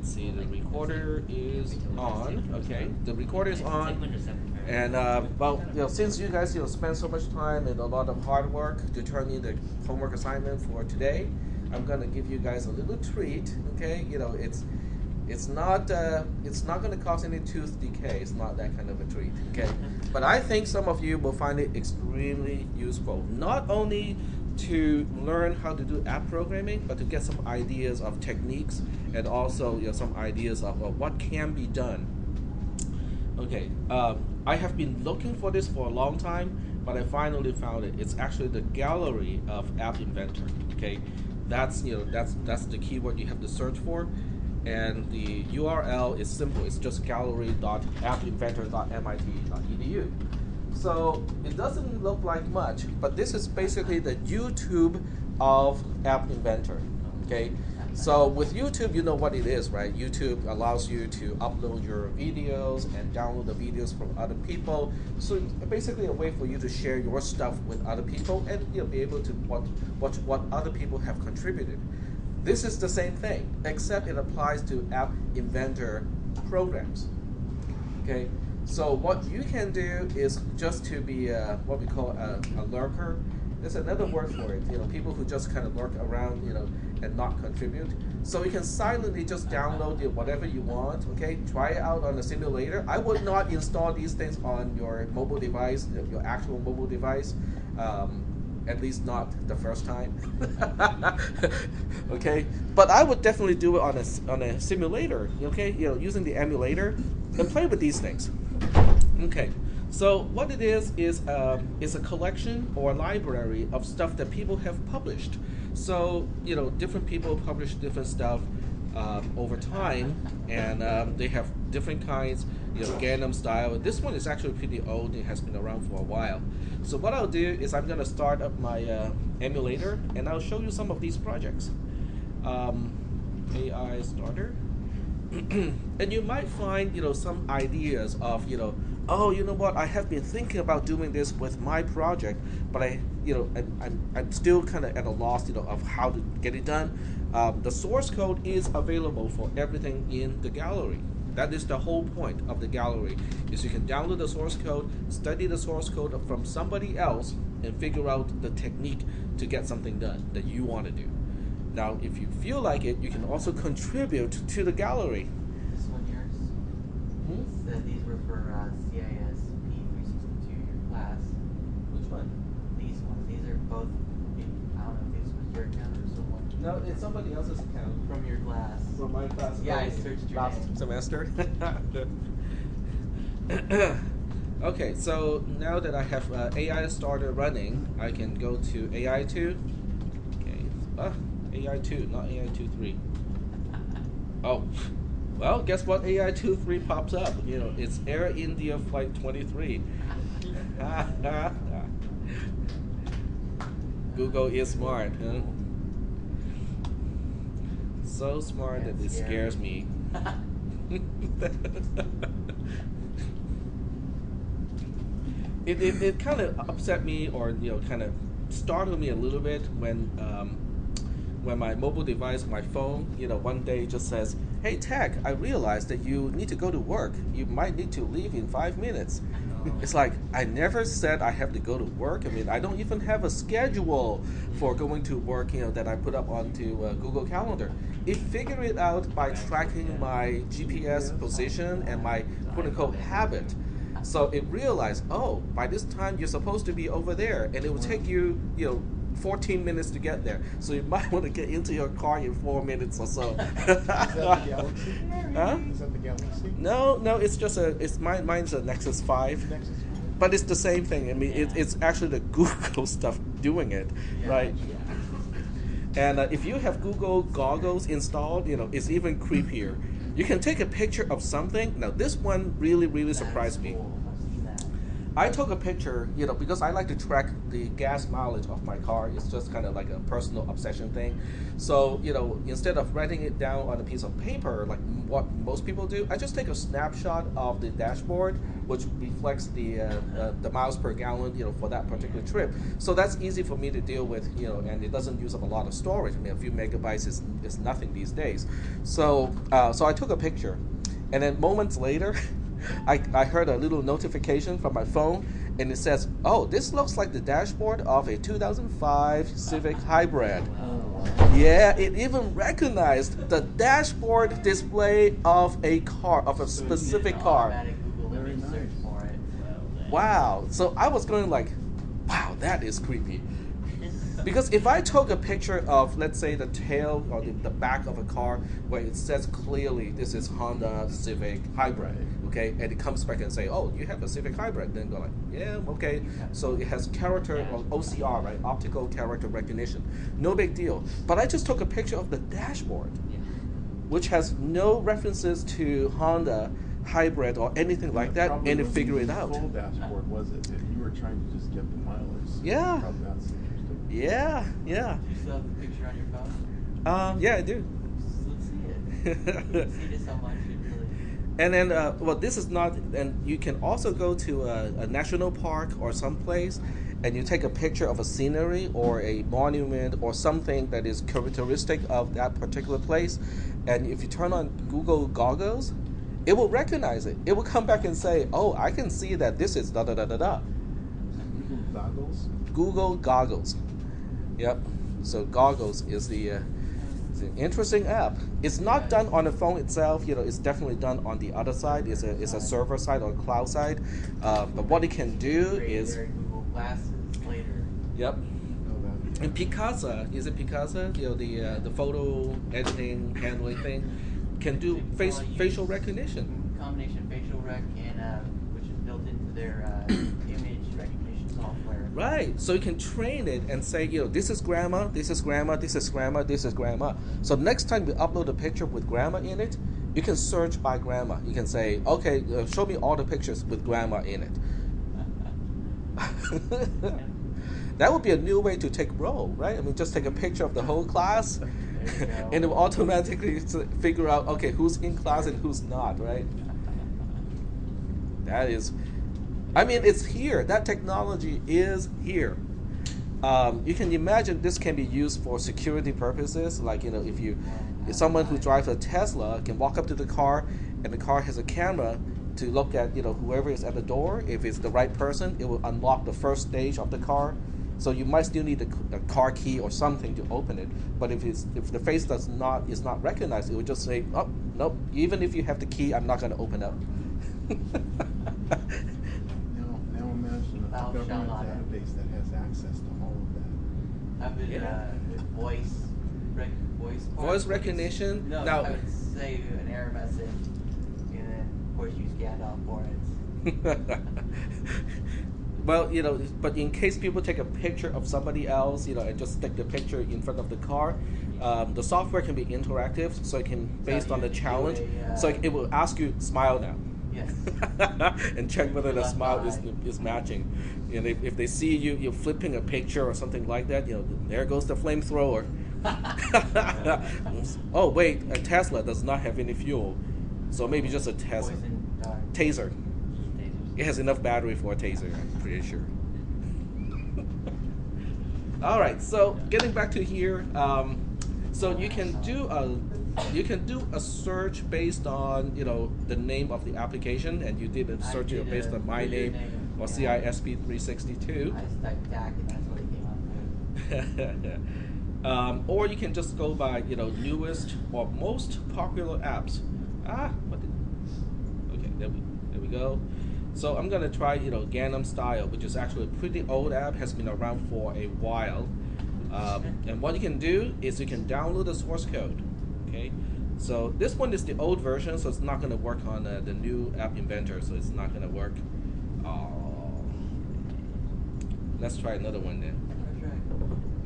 let's see, the recorder is on. Okay, the recorder is on. And well, since you guys spend so much time and a lot of hard work to turn in the homework assignment for today, I'm gonna give you guys a little treat. Okay, it's not going to cause any tooth decay. It's not that kind of a treat. Okay, but I think some of you will find it extremely useful, not only to learn how to do app programming, but to get some ideas of techniques and also some ideas of what can be done. Okay, I have been looking for this for a long time, but I finally found it. It's actually the gallery of App Inventor. Okay, that's the keyword you have to search for, and the URL is simple. It's just gallery.appinventor.mit.edu. So it doesn't look like much, but this is basically the YouTube of App Inventor. Okay, so with YouTube, you know what it is, right? YouTube allows you to upload your videos and download the videos from other people. So it's basically a way for you to share your stuff with other people and be able to watch what other people have contributed. This is the same thing, except it applies to App Inventor programs. Okay, so what you can do is just to be what we call a lurker. There's another word for it. People who just kind of lurk around, and not contribute. So you can silently just download whatever you want. Okay, try it out on the simulator. I would not install these things on your mobile device, your actual mobile device. At least not the first time. Okay, but I would definitely do it on a simulator. Okay, using the emulator and play with these things. Okay, so what it is a collection or library of stuff that people have published. So different people publish different stuff over time, and they have different kinds, Gangnam Style. This one is actually pretty old. It has been around for a while. So what I'll do is I'm gonna start up my emulator, and I'll show you some of these projects. AI starter. And you might find some ideas of oh, you know what, I have been thinking about doing this with my project, but I'm still kind of at a loss of how to get it done. The source code is available for everything in the gallery. That is the whole point of the gallery, is you can download the source code, study the source code from somebody else, and figure out the technique to get something done that you want to do. Now, if you feel like it, you can also contribute to the gallery. This one yours? These were for cisp362, your class. Which one? These ones. These are both, I don't know if this was your account or someone. No, it's somebody else's account. From your class. From my class. Yeah, I searched your last name. semester. Okay, so now that I have AI starter running, I can go to AI2. Okay, AI2, not AI23. Oh, well, guess what? AI23 pops up. It's Air India Flight 23. Google is smart, huh? So smart that it scares me. It kind of upset me, or kind of startled me a little bit when my mobile device, my phone, one day just says, "Hey Tech, I realized that you need to go to work. You might need to leave in 5 minutes." It's like, I never said I have to go to work. I mean, I don't even have a schedule for going to work, that I put up onto Google Calendar. It figured it out by tracking my GPS position and my quote-unquote habit. So it realized, oh, by this time you're supposed to be over there, and it will take you, 14 minutes to get there. So you might want to get into your car in 4 minutes or so. Is that the Galaxy? Huh? Is that the Galaxy? No, mine's a Nexus 5. Nexus 5. But it's the same thing. I mean, it's actually the Google stuff doing it, right? Yeah. And if you have Google goggles installed, it's even creepier. You can take a picture of something. Now, this one really surprised me. Cool. I've seen I took a picture, because I like to track the gas mileage of my car. It's just kind of like a personal obsession thing. So, instead of writing it down on a piece of paper, like what most people do, I just take a snapshot of the dashboard, which reflects the miles per gallon, for that particular trip. So that's easy for me to deal with, and it doesn't use up a lot of storage. I mean, a few megabytes is nothing these days. So, so I took a picture, and then moments later, I heard a little notification from my phone, and it says, "Oh, this looks like the dashboard of a 2005 Civic Hybrid." Yeah, it even recognized the dashboard display of a car, of a specific car. Automatic Google image search for it. Wow. So I was going like, wow, that is creepy. Because if I took a picture of, let's say, the tail or the back of a car where it says clearly this is Honda Civic Hybrid, okay, and it comes back and say, oh, you have a Civic Hybrid, then go like, yeah, okay. So it has character or OCR, right, optical character recognition. No big deal. But I just took a picture of the dashboard, which has no references to Honda Hybrid or anything like that, and it figured it out. Full dashboard was it? If you were trying to just get the mileage. Yeah. Probably not so interesting. Yeah. Do you still have the picture on your phone? Yeah, I do. Let's see it. You can see just how much it really. And then, well, this is not, and you can also go to a national park or someplace, and you take a picture of a scenery or a monument or something that is characteristic of that particular place, and if you turn on Google goggles, it will recognize it. It will come back and say, oh, I can see that this is da-da-da-da-da. Google goggles? Google goggles. Yep. So goggles is it's an interesting app. It's not done on the phone itself. It's definitely done on the other side. It's a server side or cloud side. But what it can do is. Google Glasses later. Yep. And Picasa, is it Picasa? The photo editing handling thing can do facial recognition. Combination facial rec and which is built into their image recognition software. Right, so you can train it and say, this is grandma, this is grandma, this is grandma, this is grandma. So next time we upload a picture with grandma in it, you can search by grandma. You can say, okay, show me all the pictures with grandma in it. That would be a new way to take roll, right? I mean, just take a picture of the whole class, and it will automatically figure out, okay, who's in class and who's not, right? That is, I mean, it's here. That technology is here. You can imagine this can be used for security purposes. Like, if someone who drives a Tesla can walk up to the car, and the car has a camera to look at, whoever is at the door. If it's the right person, it will unlock the first stage of the car. So you might still need a car key or something to open it. But if the face is not recognized, it will just say, oh, nope. Even if you have the key, I'm not going to open up. Now imagine a government database that has access to all of that. Voice recognition. No, now, I would say an error message, and then of course use Gandalf for it. Well, but in case people take a picture of somebody else, and just stick the picture in front of the car, the software can be interactive, so it can, based on the challenge, so it will ask you, smile now. Yes. And check whether the smile is matching. And if they see you're flipping a picture or something like that, there goes the flamethrower. Oh, wait, a Tesla does not have any fuel, so maybe just a Tesla. Taser. It has enough battery for a taser, I'm pretty sure. All right, so getting back to here, so you can do a search based on the name of the application, and you did a search based on my name or cisp362. I just typed DAC and that's what it came up with. Or you can just go by newest or most popular apps. Okay, there we go. So I'm gonna try Gangnam Style, which is actually a pretty old app, has been around for a while. And what you can do is you can download the source code. Okay, so this one is the old version, so it's not gonna work on the new App Inventor, so it's not gonna work. Let's try another one then.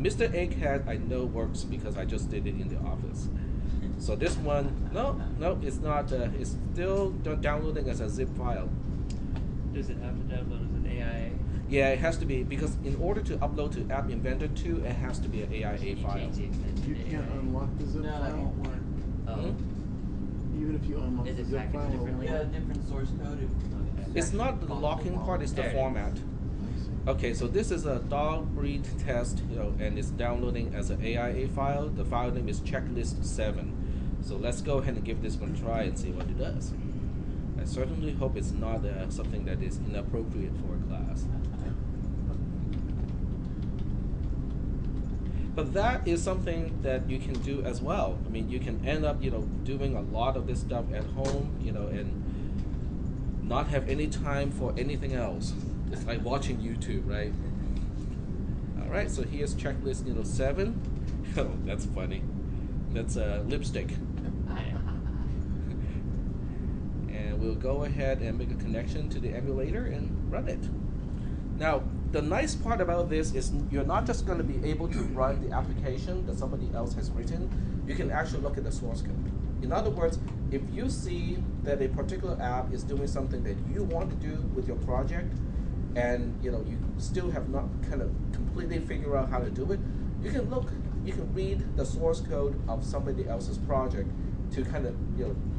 Mr. Egghead I know works because I just did it in the office. So this one, no, it's not. It's still downloading as a zip file. Does it have to download as an AI. Yeah, it has to be, because in order to upload to App Inventor 2, it has to be an AIA You file. change the extension You to can't AI. unlock the zip No, file? it won't work. Oh. Hmm? Even if you unlock Is the it zip packaged file? differently? Yeah, different source code. It's not the locking part, it's the There it is. format. I see. Okay, so this is a dog breed test, and it's downloading as an AIA file. The file name is checklist7. So let's go ahead and give this one a try and see what it does. I certainly hope it's not something that is inappropriate for a class. But that is something that you can do as well. I mean, you can end up, doing a lot of this stuff at home, and not have any time for anything else. It's like watching YouTube, right? All right, so here's checklist 7. Oh, that's funny. That's lipstick. And we'll go ahead and make a connection to the emulator and run it. Now, the nice part about this is you're not just going to be able to run the application that somebody else has written. You can actually look at the source code. In other words, if you see that a particular app is doing something that you want to do with your project, and you still have not kind of completely figured out how to do it, you can read the source code of somebody else's project to kind of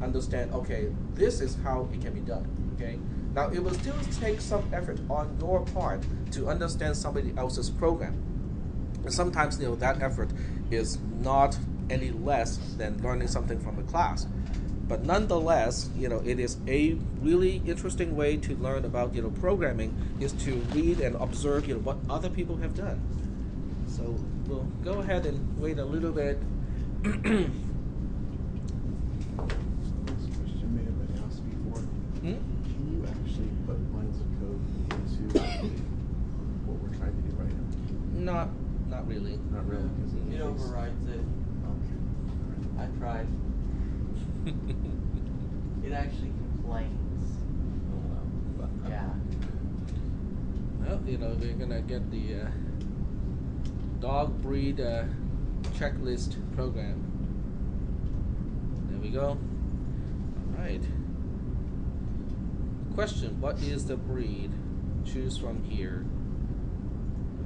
understand, okay, this is how it can be done. Okay, now it will still take some effort on your part to understand somebody else's program, and sometimes that effort is not any less than learning something from the class. But nonetheless, it is a really interesting way to learn about programming, is to read and observe what other people have done. So we'll go ahead and wait a little bit. This question may have been asked before. Hmm? Can you actually put lines of code into what we're trying to do right now? Not really. Not really, because It overrides it. Okay. I tried. It actually complains. Yeah. Well, we're gonna get the dog breed checklist program. There we go. All right. Question: what is the breed? Choose from here.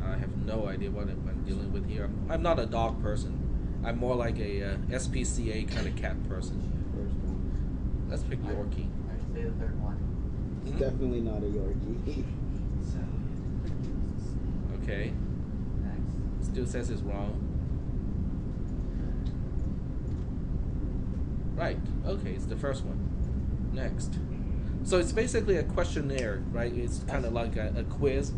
I have no idea what I'm dealing with here. I'm not a dog person. I'm more like a SPCA kind of cat person. First one. Let's pick Yorkie. I say the third one. It's definitely not a Yorkie. So, Okay. next. Still says it's wrong. Right. Okay, it's the first one. Next. So it's basically a questionnaire, right? It's kind of like a quiz.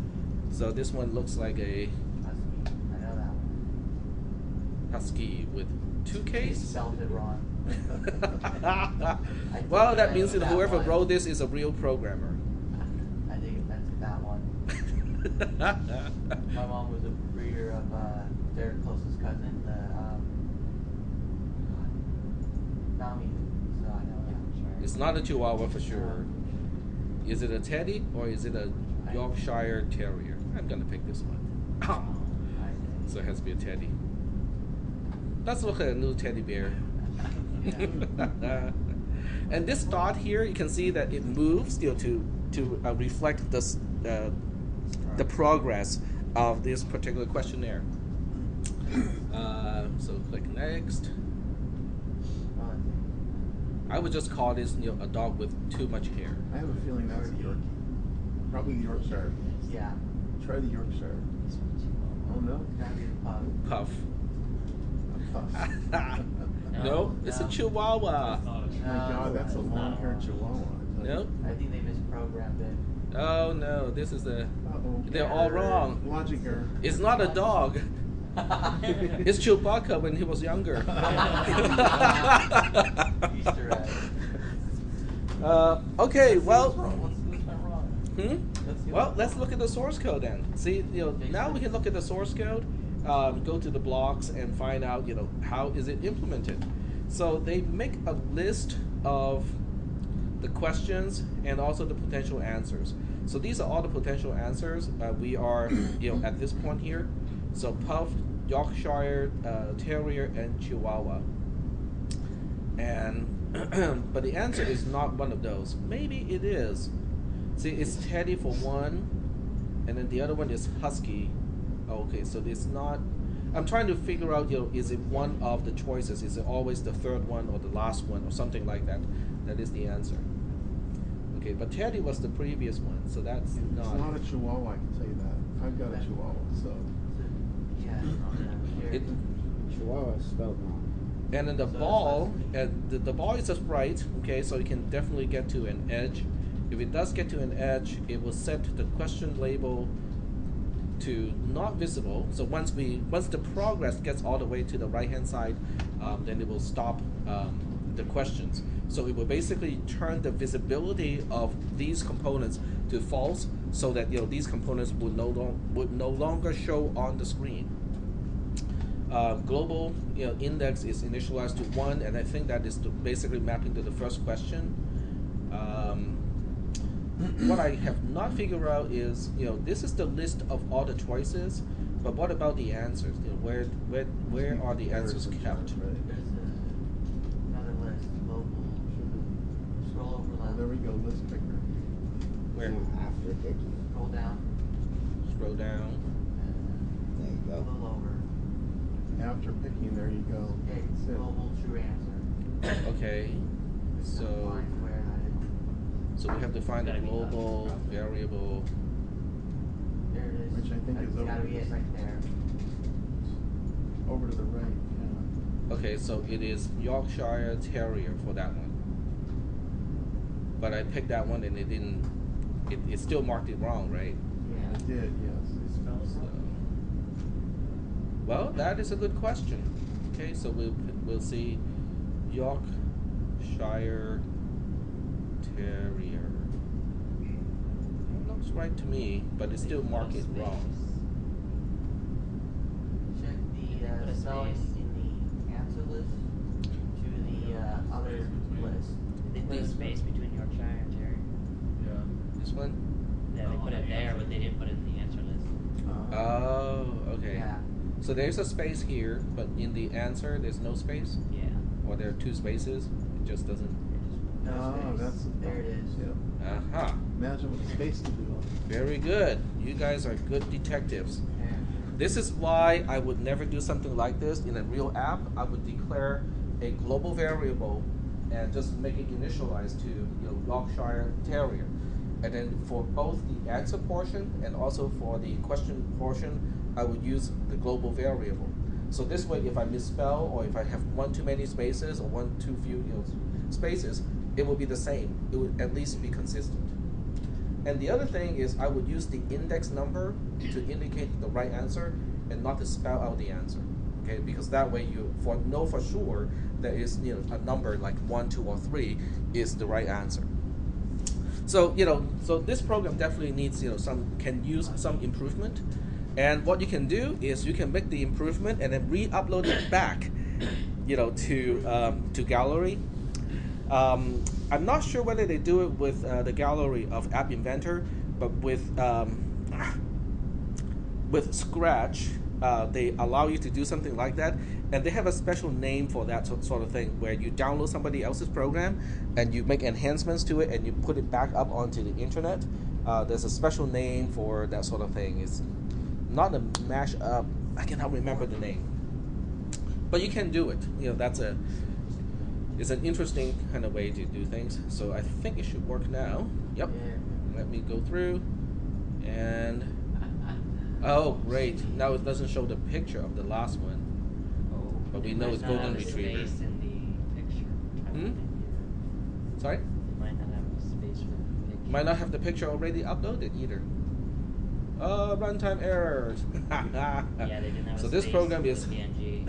So this one looks like a Husky. I know that one. husky with two He Ks. spelled it wrong. Well, that means that that whoever one. wrote this is a real programmer. I think offense to that one. My mom was a breeder of their closest cousin, the Nami. So I know that. It's not a Chihuahua for sure. Is it a Teddy or is it a Yorkshire Terrier? I'm gonna pick this one. So it has to be a Teddy. Let's look at a little teddy bear. And this dot here, you can see that it moves to reflect this, the progress of this particular questionnaire. So click next. I would just call this a dog with too much hair. I have a feeling that's a Yorkie. Probably the Yorkshire. Yeah. Try the Yorkshire. Oh no? Gotta be the pug. Puff. A puff. No, it's a No. Chihuahua. Oh my god, that's a long-haired Chihuahua. No. I think they misprogrammed it. Oh no, this is a. Uh-oh. They're all wrong. Logic error. It's not a dog. It's Chewbacca when he was younger. Easter egg. Okay, well. What's went wrong? Well, let's look at the source code then. See, now we can look at the source code, go to the blocks and find out, how is it implemented. So they make a list of the questions and also the potential answers. So these are all the potential answers. We are, at this point here. So Puff, Yorkshire Terrier, and Chihuahua. And but the answer is not one of those. Maybe it is. See, it's Teddy for one, and then the other one is Husky. Okay, so it's not. I'm trying to figure out, is it one of the choices? Is it always the third one or the last one or something like that? That is the answer. Okay, but Teddy was the previous one, so that's not. It's not a Chihuahua, I can tell you that. I've got a Chihuahua, so. Yeah. Chihuahua is spelled wrong. And then the So ball, that's the ball is a sprite, okay, so it can definitely get to an edge. If it does get to an edge, it will set the question label to not visible. So once the progress gets all the way to the right hand side, then it will stop the questions. So it will basically turn the visibility of these components to false, so that these components would no longer show on the screen. Global index is initialized to 1, and I think that is basically mapping to the first question. What I have not figured out is, this is the list of all the choices, but what about the answers? Where are the answers kept? There's another list, global. Scroll over Oh, left. there we go, list picker. Where? After picking. Scroll down. Scroll down. There you A go. little over. After picking, there you go. Okay, Sit. global true answer. Okay, so Find where that we have to find the Gotta be global done. variable. is. There it is. Which I think is That's gotta over be it this. right there. Over to the right, yeah. Okay, so it is Yorkshire Terrier for that one. But I picked that one and it didn't. It still marked it wrong, right? Yeah. It did, yes. So, well, that is a good question. Okay, so we'll see Yorkshire Terrier. It looks right to me, but it still marked it wrong. Check Put the a spelling space. in the answer list to the other list. They put a space between Yorkshire and Terrier. This one? Yeah, they put it there, but they didn't put it in the answer list. Oh, okay. Yeah. So there's a space here, but in the answer there's no space? Yeah. Or there are two spaces? It just doesn't. No Oh, space. that's. There it is. Yeah. Aha. Imagine what the space could do. Very good. You guys are good detectives. Yeah. This is why I would never do something like this in a real app. I would declare a global variable and just make it initialized to Yorkshire Terrier. And then for both the answer portion and also for the question portion, I would use the global variable. So this way, if I misspell or if I have one too many spaces or one too few spaces, it will be the same. It would at least be consistent. And the other thing is I would use the index number to indicate the right answer and not to spell out the answer. Okay, because that way you know for sure that is a number like 1, 2, or 3 is the right answer. So so this program definitely needs can use some improvement. And what you can do is you can make the improvement and then re-upload it back, to Gallery. I'm not sure whether they do it with the Gallery of App Inventor, but with Scratch, they allow you to do something like that, and they have a special name for that sort of thing, where you download somebody else's program and you make enhancements to it and you put it back up onto the internet. There's a special name for that sort of thing. It's not a mash-up. I cannot remember the name, but you can do it. It's an interesting kind of way to do things. So I think it should work now. Yep. Yeah. Let me go through, and oh great! Now it doesn't show the picture of the last one, but we know it's Might not golden have a retriever. space in the picture. I don't think Sorry, it might not have a space for the picture. might not have the picture already uploaded either. Runtime errors. Yeah, they didn't have So a this space program for is the PNG.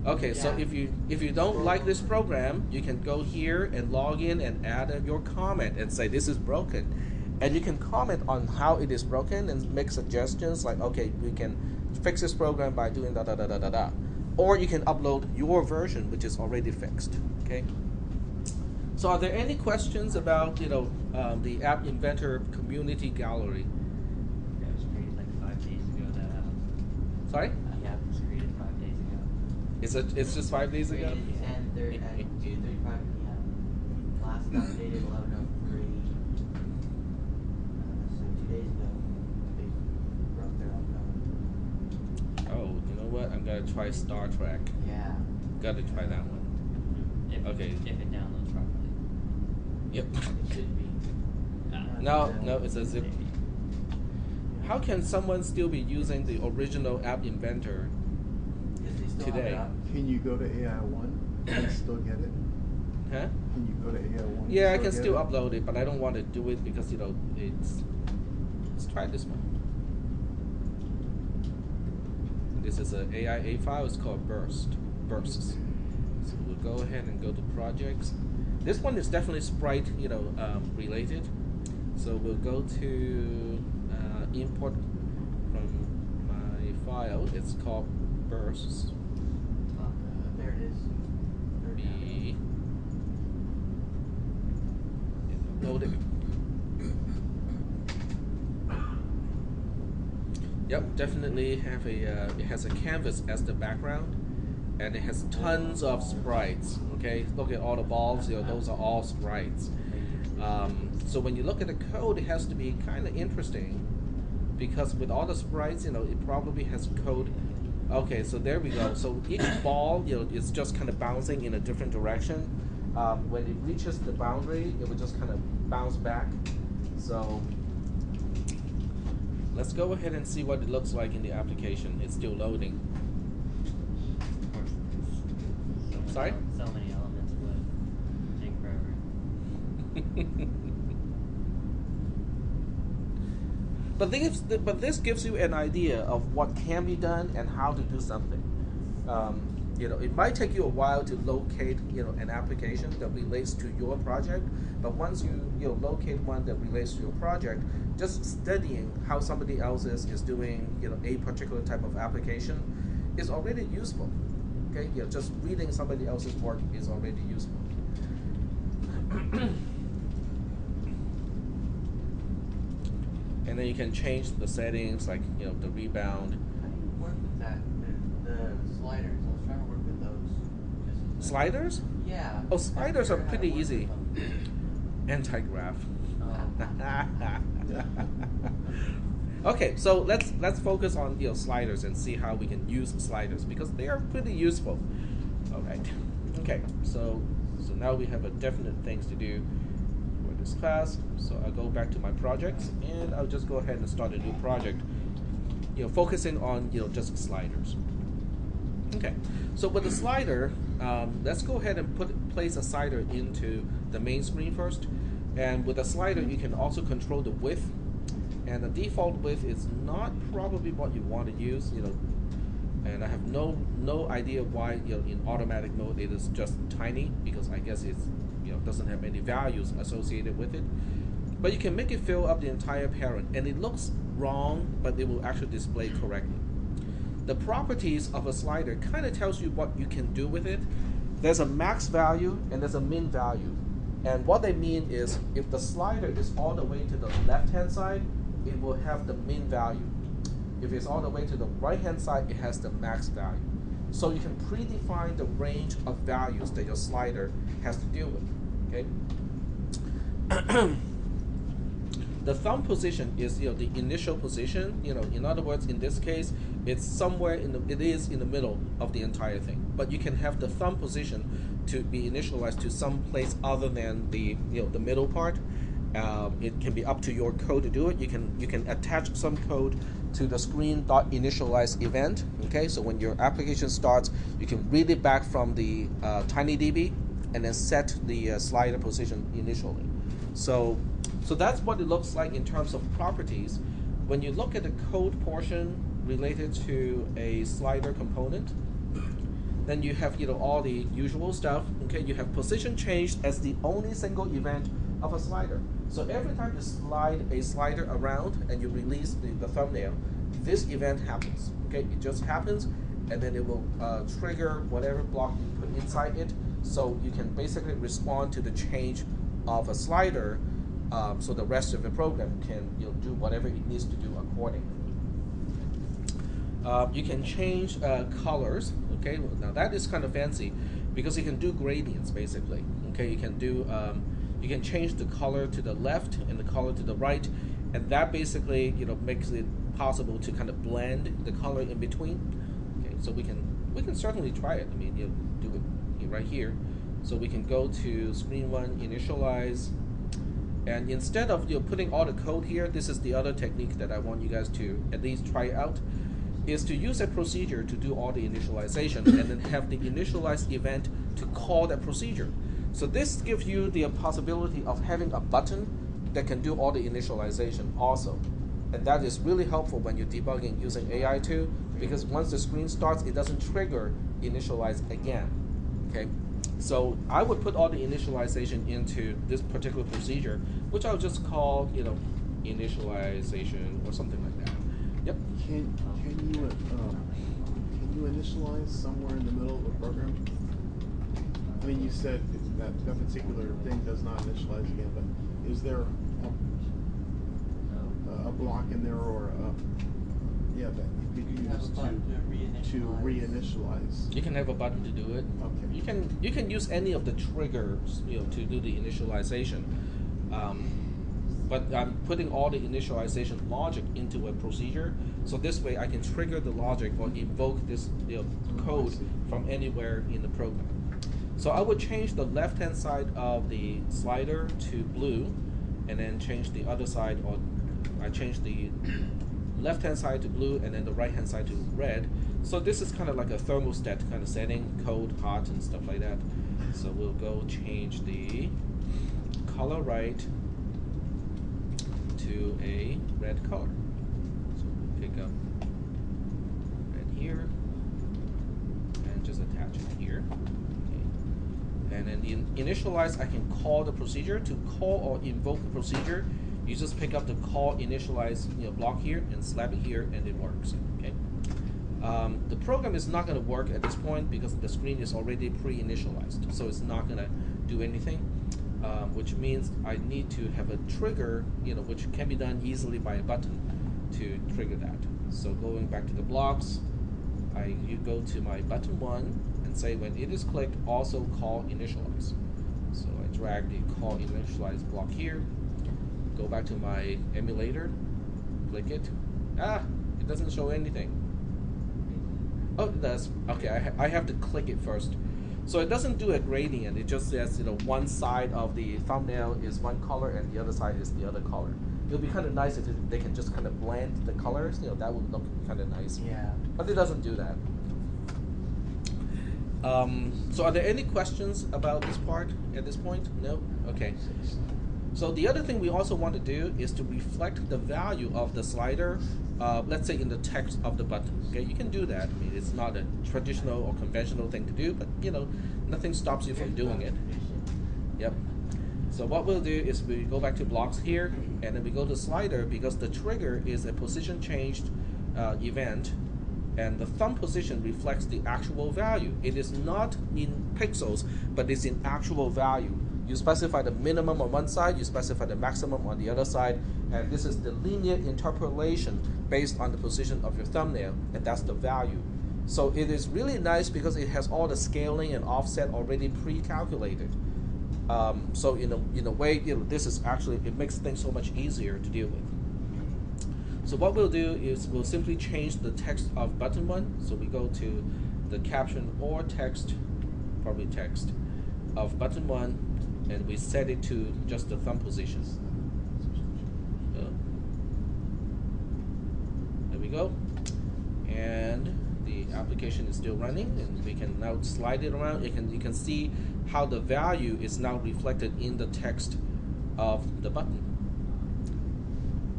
okay. So Yeah. if you don't like this program, you can go here and log in and add your comment and say this is broken, and you can comment on how it is broken and make suggestions like, okay, we can fix this program by doing da da da da da da, or you can upload your version which is already fixed. Okay. So are there any questions about the App Inventor Community Gallery? That was created like 5 days ago. Sorry, Yeah, it was created 5 days ago. it's just 5 days ago. And they're at 2:35 p.m. Last updated 11:03. So 2 days ago. try Star Trek. Yeah. Gotta try that one. Okay. If it downloads properly. Yep. It should be. No, it's a zip. How can someone still be using the original App Inventor Is they still have today? it up? Can you go to AI1 and still get it? Huh? Can you go to AI1? Yeah, I and can get still it? upload it, but I don't want to do it because it's. Let's try this one. This is an AIA file. It's called bursts. So we'll go ahead and go to projects. This one is definitely sprite, related. So we'll go to import from my file. It's called bursts. There it is. Third down. B. Load it. Yep, definitely have a. It has a canvas as the background, and it has tons of sprites. Okay, look at all the balls. Those are all sprites. So when you look at the code, it has to be kind of interesting, because with all the sprites, it probably has code. Okay, so there we go. So each ball, is just kind of bouncing in a different direction. When it reaches the boundary, it will just kind of bounce back. So let's go ahead and see what it looks like in the application. It's still loading. Sorry? So many elements would take forever. But this gives you an idea of what can be done and how to do something. It might take you a while to locate, an application that relates to your project. But once you locate one that relates to your project, just studying how somebody else is doing, a particular type of application is already useful. Okay, just reading somebody else's work is already useful. And then you can change the settings, like the rebound. How do you work with that? The sliders. I was trying to work with those. Sliders? Yeah. Oh, sliders are How to pretty work easy. with them. Anti-graph. Oh. Okay, so let's focus on sliders and see how we can use sliders, because they are pretty useful. All right. Okay, so now we have a definite things to do for this class. So I'll go back to my projects, and I'll just go ahead and start a new project. Focusing on just sliders. Okay, so with the slider, let's go ahead and place a slider into the main screen first. And with a slider, you can also control the width. And the default width is not probably what you want to use, and I have no idea why in automatic mode it is just tiny, because I guess it's doesn't have any values associated with it. But you can make it fill up the entire parent, and it looks wrong, but it will actually display correctly. The properties of a slider kind of tells you what you can do with it. There's a max value and there's a min value. And what they mean is, if the slider is all the way to the left-hand side, it will have the min value. If it's all the way to the right-hand side, it has the max value. So you can predefine the range of values that your slider has to deal with. Okay. The thumb position is the initial position. In other words, in this case, it's somewhere it is in the middle of the entire thing. But you can have the thumb position to be initialized to some place other than the the middle part. It can be up to your code to do it. You can attach some code to the screen.initialize event. Okay, so when your application starts, you can read it back from the TinyDB and then set the slider position initially. So that's what it looks like in terms of properties. When you look at the code portion related to a slider component, then you have all the usual stuff. Okay, you have position change as the only single event of a slider. So every time you slide a slider around and you release the thumbnail, this event happens. Okay, it just happens, and then it will trigger whatever block you put inside it. So you can basically respond to the change of a slider, so the rest of the program can do whatever it needs to do accordingly. You can change colors. Okay, now that is kind of fancy, because you can do gradients basically. Okay, you can do you can change the color to the left and the color to the right, and that basically makes it possible to kind of blend the color in between. Okay, so we can We can certainly try it. I mean, do it right here. So we can go to screen 1, initialize, and instead of putting all the code here, this is the other technique that I want you guys to at least try out, is to use a procedure to do all the initialization and then have the initialize event to call that procedure. So this gives you the possibility of having a button that can do all the initialization also. And that is really helpful when you're debugging using AI too, because once the screen starts, it doesn't trigger initialize again. Okay? So I would put all the initialization into this particular procedure, which I'll just call, initialization or something like that. Yep. Can you initialize somewhere in the middle of a program? I mean, you said that particular thing does not initialize again, but is there a block in there or that you could use to reinitialize? You can have a button to do it. Okay. You can use any of the triggers, to do the initialization. But I'm putting all the initialization logic into a procedure, so this way I can trigger the logic or invoke this code from anywhere in the program. So I would change the left-hand side of the slider to blue, and then change the other side, or I change the left-hand side to blue and then the right-hand side to red. So this is kind of like a thermostat kind of setting, cold, hot, and stuff like that. So we'll go change the color right to a red color. So we'll pick up red here and just attach it here. Okay. And then in initialize, I can call the procedure. To call or invoke the procedure, you just pick up the call initialize block here and slap it here, and it works. Okay. The program is not going to work at this point because the screen is already pre-initialized, so it's not going to do anything. Which means I need to have a trigger, which can be done easily by a button to trigger that. So going back to the blocks, you go to my button 1 and say when it is clicked, also call initialize. So I drag the call initialize block here, go back to my emulator, click it. It doesn't show anything. Oh, it does. Okay, I have to click it first. So it doesn't do a gradient. It just says, one side of the thumbnail is one color and the other side is the other color. It would be kind of nice if they can just kind of blend the colors. That would look kind of nice. Yeah. But it doesn't do that. So are there any questions about this part at this point? No? Okay. So the other thing we also want to do is to reflect the value of the slider, let's say in the text of the button. Okay, you can do that. I mean, it's not a traditional or conventional thing to do, but nothing stops you from doing it. Yep. So what we'll do is we go back to blocks here, and then we go to slider because the trigger is a position changed event, and the thumb position reflects the actual value. It is not in pixels, but it's in actual value. You specify the minimum on one side, you specify the maximum on the other side, and this is the linear interpolation based on the position of your thumbnail, and that's the value. So it is really nice because it has all the scaling and offset already pre-calculated. So in a way, this is actually, it makes things so much easier to deal with. So what we'll do is we'll simply change the text of button 1. So we go to the caption or text, probably text, of button 1, and we set it to just the thumb position. There we go. And the application is still running, and we can now slide it around. You can see how the value is now reflected in the text of the button.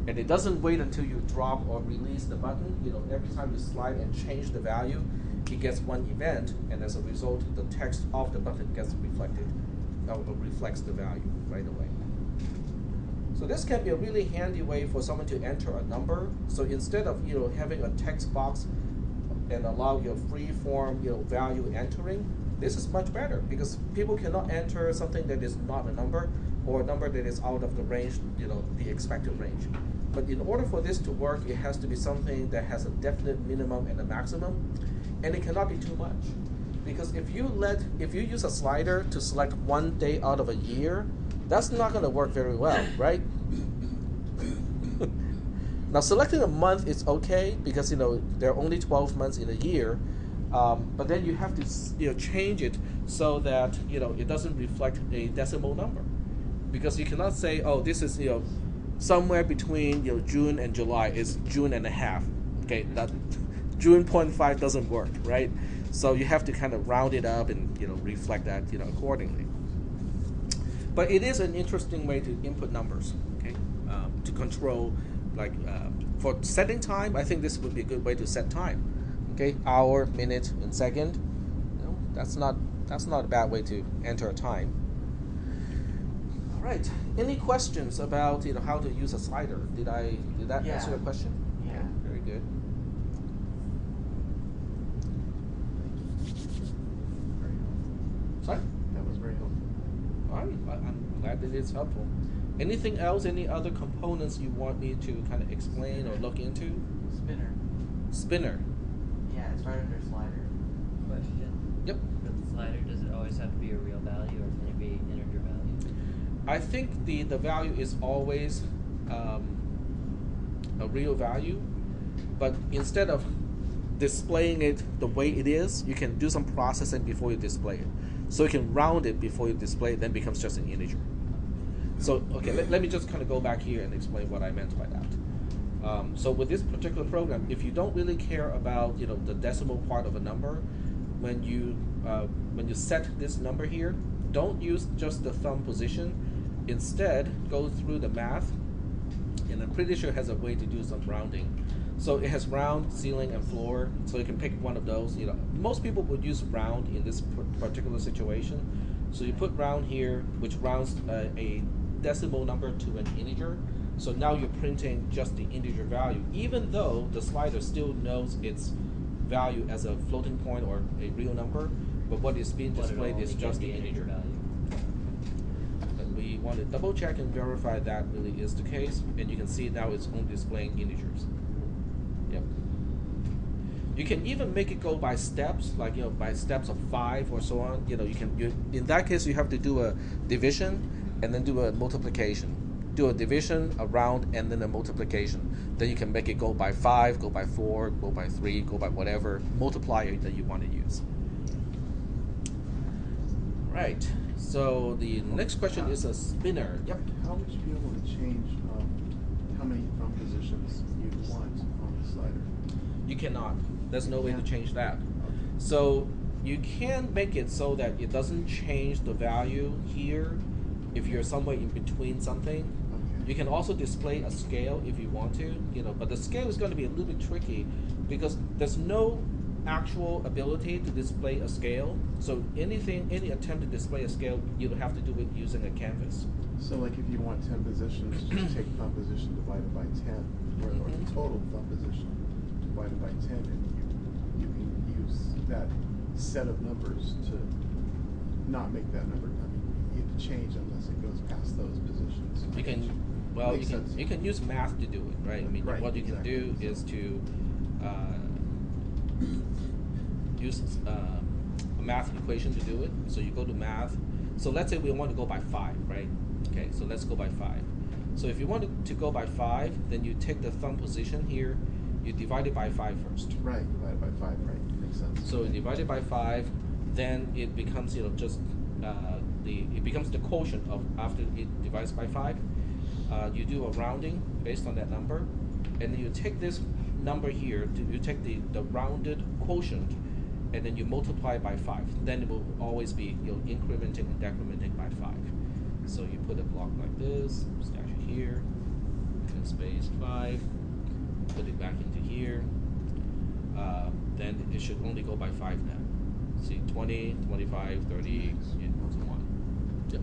And it doesn't wait until you drop or release the button. Every time you slide and change the value, it gets one event, and as a result, the text of the button gets reflected, or reflects the value right away. So this can be a really handy way for someone to enter a number. So instead of having a text box and allow your free form value entering, this is much better because people cannot enter something that is not a number or a number that is out of the range, the expected range. But in order for this to work, it has to be something that has a definite minimum and a maximum, and it cannot be too much. Because if you use a slider to select one day out of a year, that's not going to work very well, right? Now selecting a month is okay because there are only 12 months in a year, But then you have to change it so that it doesn't reflect a decimal number, because you cannot say, oh, this is somewhere between June and July is June and a half. Okay, that June 0.5 doesn't work, right? So you have to kind of round it up and reflect that accordingly. But it is an interesting way to input numbers, okay, to control, like for setting time. I think this would be a good way to set time, okay, hour, minute, and second. That's not a bad way to enter a time. All right. Any questions about how to use a slider? Did that answer your question? Yeah. Okay, very good. Very helpful. Sorry? That was very helpful. All right. I'm glad that it's helpful. Anything else? Any other components you want me to kind of explain or look into? Spinner. Spinner. Yeah, it's right under slider. Question. Yep. For the slider, does it always have to be a real value, or can it be integer value? I think the value is always a real value, but instead of displaying it the way it is, you can do some processing before you display it. So you can round it before you display it, then it becomes just an integer. So, okay, let me just kind of go back here and explain what I meant by that. So with this particular program, if you don't really care about the decimal part of a number, when you set this number here, don't use just the thumb position. Instead, go through the math, and I'm pretty sure it has a way to do some rounding. So it has round, ceiling, and floor. So you can pick one of those. Most people would use round in this particular situation. So you put round here, which rounds a decimal number to an integer. So now you're printing just the integer value, even though the slider still knows its value as a floating point or a real number. But what is being displayed is just the integer value. And we want to double check and verify that really is the case. And you can see now it's only displaying integers. Yep. You can even make it go by steps, like by steps of 5 or so on. In that case you have to do a division and then do a multiplication. Do a division, a round, and then a multiplication. Then you can make it go by 5, go by 4, go by 3, go by whatever multiplier that you want to use. Right. So the next question is a spinner. Yep. How would you be able to change how many thumb positions you'd want on the slider? You cannot. There's no way to Yeah. change that. So you can make it so that it doesn't change the value here if you're somewhere in between something. Okay. You can also display a scale if you want to, but the scale is going to be a little bit tricky because there's no actual ability to display a scale. So any attempt to display a scale, you have to do it using a canvas. So like if you want 10 positions, just take thumb position divided by 10, or the total thumb position divided by 10, and you can use that set of numbers to not make that number. I mean, it change unless it goes past those positions. You can use math to do it, right? I mean, Right, what you can exactly. do is to use a math equation to do it. So you go to math. So let's say we want to go by 5, right? Okay, so let's go by 5. So if you want to go by 5, then you take the thumb position here, you divide it by 5 first. Right, divided by 5, right? Makes sense. So divided by 5, then it becomes it becomes the quotient of after it divides by 5. You do a rounding based on that number, and then you take this number here. You take the rounded quotient, and then you multiply by 5. Then it will always be incrementing and decrementing by 5. So you put a block like this, stash it here, and space 5. Put it back into here. Then it should only go by 5 now. See, 20, 25, 30, and so on. Yep.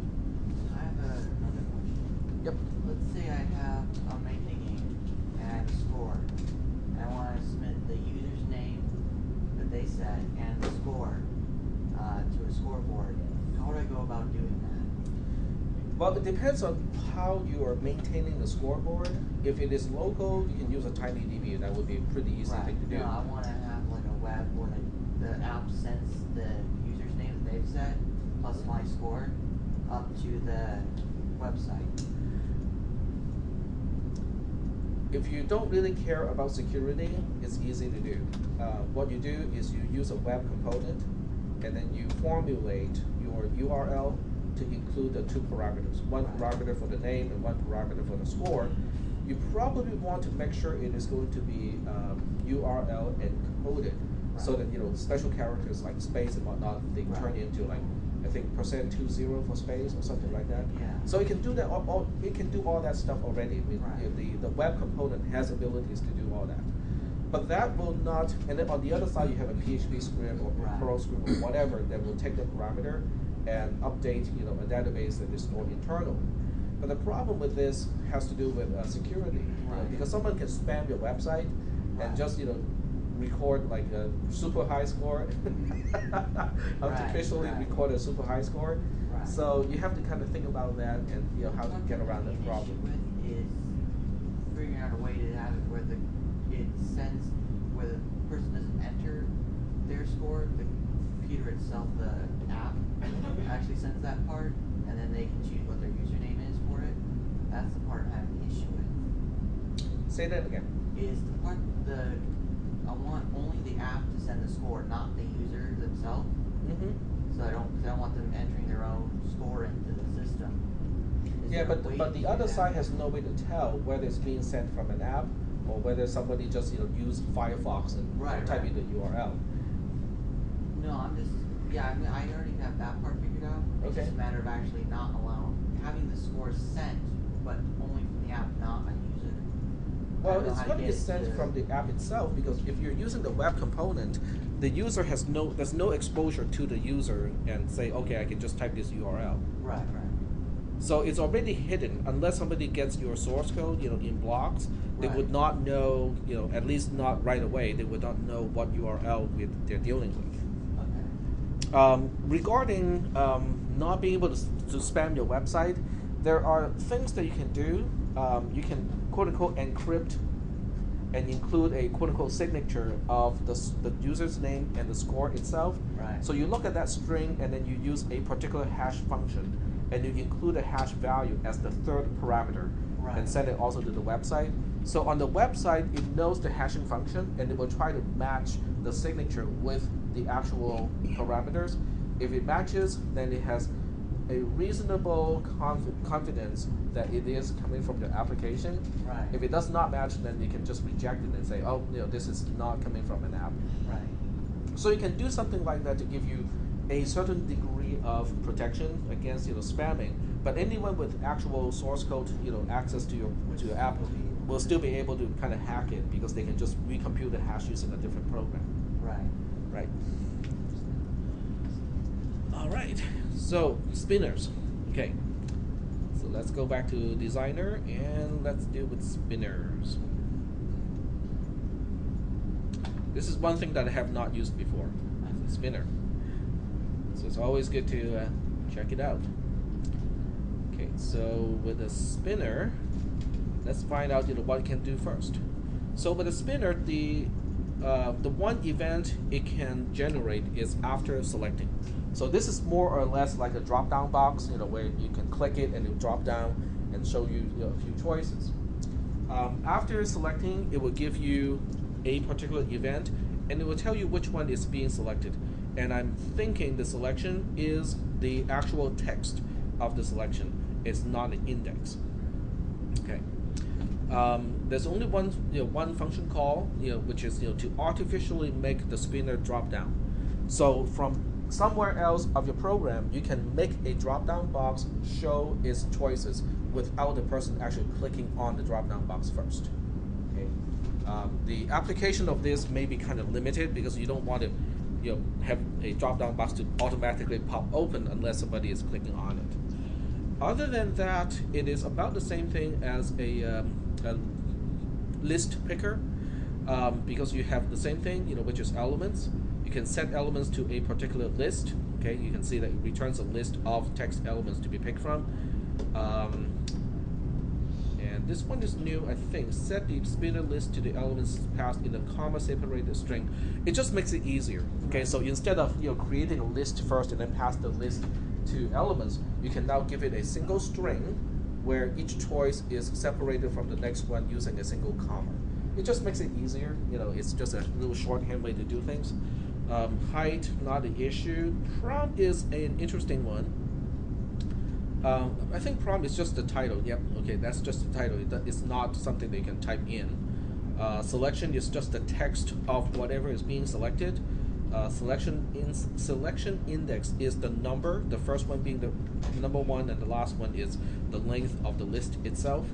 I have another question. Yep. Let's say I'm making a game and I have a score. And I want to submit the user's name that they set and the score to a scoreboard. How would I go about doing that? Well, it depends on how you are maintaining the scoreboard. If it is local, you can use a TinyDB. That would be a pretty easy thing to do. No, I want to have like a web where the app sends the user's name that they've set plus my score up to the website. if you don't really care about security, it's easy to do. What you do is you use a web component, and then you formulate your URL to include the two parameters, one parameter for the name and one parameter for the score. You probably want to make sure it is going to be URL encoded, so that special characters like space and whatnot, they turn into like I think %20 for space or something like that. Yeah. So it can do that. It can do all that stuff already. The web component has abilities to do all that. But that will not. And then on the other side, you have a PHP script or Perl script or whatever that will take the parameter and update a database that is stored internal. But the problem with this has to do with security, because someone can spam your website and just record like a super high score, artificially record a super high score. So you have to kind of think about that and how to get around that problem. With is figuring out a way to have it where it sends where the person doesn't enter their score, the computer itself, the app actually sends that part, and then they can choose what their username is for it. That's the part I'm having the issue with. Say that again. Is the part I want only the app to send the score, not the user themselves. Mm-hmm. So I don't want them entering their own score into the system. Yeah, but the other side has no way to tell whether it's being sent from an app or whether somebody just used Firefox and type in the URL. No, I'm just I mean I already have that part figured out. It's just a matter of actually not having the score sent, but only from the app, not a user. Well, it's going to be sent from the app itself, because if you're using the web component, the user there's no exposure to the user and say, okay, I can just type this URL. Right. So it's already hidden unless somebody gets your source code, in blocks. They would not know, at least not right away. They would not know what URL they're dealing with. Okay. Regarding not being able to spam your website, there are things that you can do. You can quote unquote encrypt and include a quote unquote signature of the user's name and the score itself. Right. So you look at that string and then you use a particular hash function and you include a hash value as the third parameter and send it also to the website. So on the website, it knows the hashing function and it will try to match the signature with the actual parameters. If it matches, then it has a reasonable confidence that it is coming from the application. Right. If it does not match, then you can just reject it and say, oh, this is not coming from an app. Right. So you can do something like that to give you a certain degree of protection against spamming. But anyone with actual source code, access to your app will still be able to kind of hack it, because they can just recompute the hash using a different program. Right. All right. So spinners. Okay. So let's go back to designer and let's deal with spinners. This is one thing that I have not used before. It's a spinner. So it's always good to check it out. Okay, so with a spinner, let's find out what it can do first. So with a spinner, the one event it can generate is after selecting. So this is more or less like a drop-down box, where you can click it and it will drop down and show you a few choices. After selecting, it will give you a particular event, and it will tell you which one is being selected. And I'm thinking the selection is the actual text of the selection. It's not an index. Okay. There's only one function call, which is to artificially make the spinner drop down. So from somewhere else of your program, you can make a drop-down box show its choices without the person actually clicking on the drop-down box first. Okay. The application of this may be kind of limited, because you don't want to have a drop-down box to automatically pop open unless somebody is clicking on it. Other than that, it is about the same thing as a list picker, because you have the same thing, which is elements. You can set elements to a particular list. Okay, you can see that it returns a list of text elements to be picked from. And this one is new, I think. Set the spinner list to the elements passed in a comma-separated string. It just makes it easier. Okay, so instead of creating a list first and then pass the list to elements, you can now give it a single string, where each choice is separated from the next one using a single comma. It just makes it easier. It's just a little shorthand way to do things. Height, not an issue. Prompt is an interesting one. I think prompt is just the title. Yep, okay, that's just the title. It's not something they can type in. Selection is just the text of whatever is being selected. Selection index is the number, the first one being the number one, and the last one is the length of the list itself.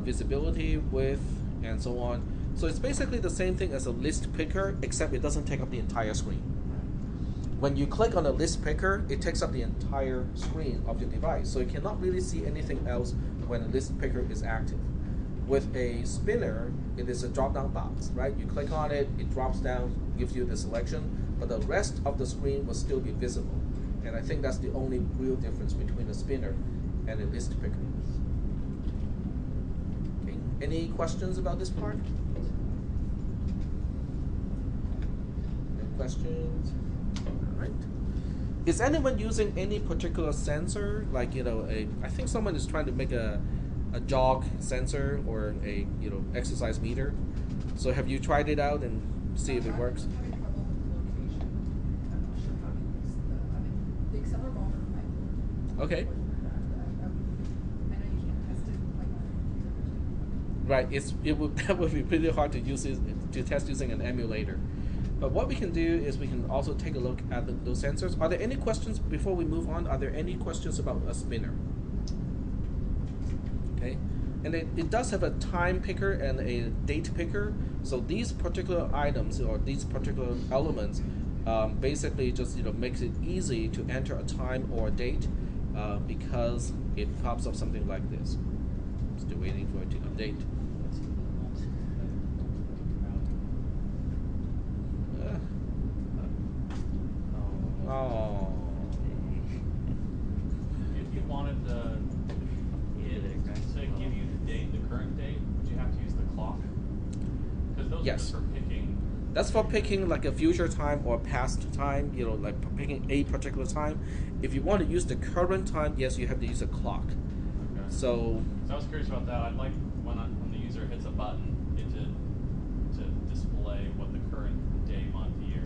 Visibility, width, and so on. So it's basically the same thing as a list picker, except it doesn't take up the entire screen. When you click on a list picker, it takes up the entire screen of your device, so you cannot really see anything else when a list picker is active. With a spinner, it is a drop-down box, right? You click on it, it drops down, gives you the selection, but the rest of the screen will still be visible. And I think that's the only real difference between a spinner and a list picker. Okay. Any questions about this part? Any questions? All right. Is anyone using any particular sensor? Like, I think someone is trying to make a jog sensor or a exercise meter. So have you tried it out and see if it works? Okay. Right. That would be pretty hard to use it to test using an emulator. But what we can do is we can also take a look at those sensors. Are there any questions before we move on? Are there any questions about a spinner? Okay, and it does have a time picker and a date picker. So these particular items or these particular elements basically just makes it easy to enter a time or a date because it pops up something like this. Still waiting for it to update. Oh. If you wanted to give you the date, the current date, would you have to use the clock? Because those are just for picking. That's for picking like a future time or past time, like picking a particular time. If you want to use the current time, yes, you have to use a clock. Okay. So I was curious about that. I'd like when the user hits a button, it to display what the current day, month, year.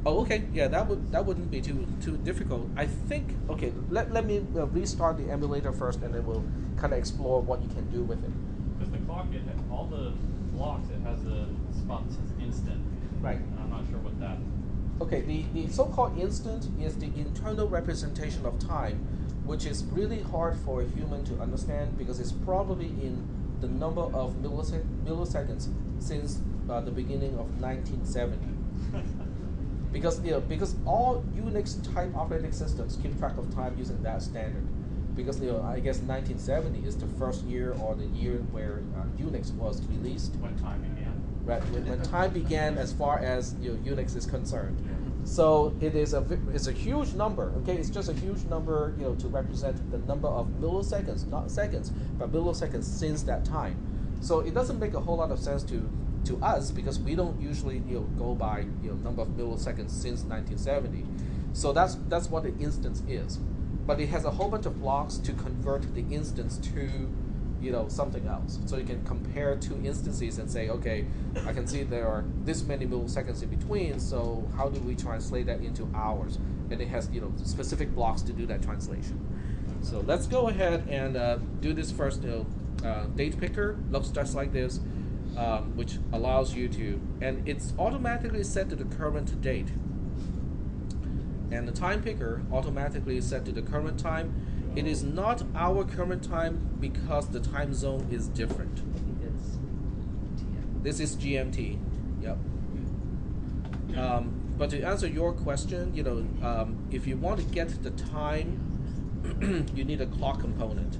Oh, okay. Yeah, that wouldn't be too difficult. I think. Okay, let me restart the emulator first, and then we'll kind of explore what you can do with it. Because the clock, all the blocks, it has a spot that says instant. Right. And I'm not sure what that. Okay, the so-called instant is the internal representation of time, which is really hard for a human to understand because it's probably in the number of milliseconds since the beginning of 1970. Because all Unix type operating systems keep track of time using that standard. Because I guess 1970 is the first year or the year where Unix was released. When time began. Right, when time began, as far as Unix is concerned. So it's a huge number. Okay, it's just a huge number to represent the number of milliseconds, not seconds, but milliseconds since that time. So it doesn't make a whole lot of sense to us because we don't usually go by number of milliseconds since 1970. So that's what the instance is. But it has a whole bunch of blocks to convert the instance to something else. So you can compare two instances and say, okay, I can see there are this many milliseconds in between, so how do we translate that into hours? And it has specific blocks to do that translation. So let's go ahead and do this first. Date picker looks just like this, which allows you to, and it's automatically set to the current date. And the time picker automatically is set to the current time. It is not our current time because the time zone is different. I think that's TM. This is GMT. Yep. But to answer your question, if you want to get the time, you need a clock component.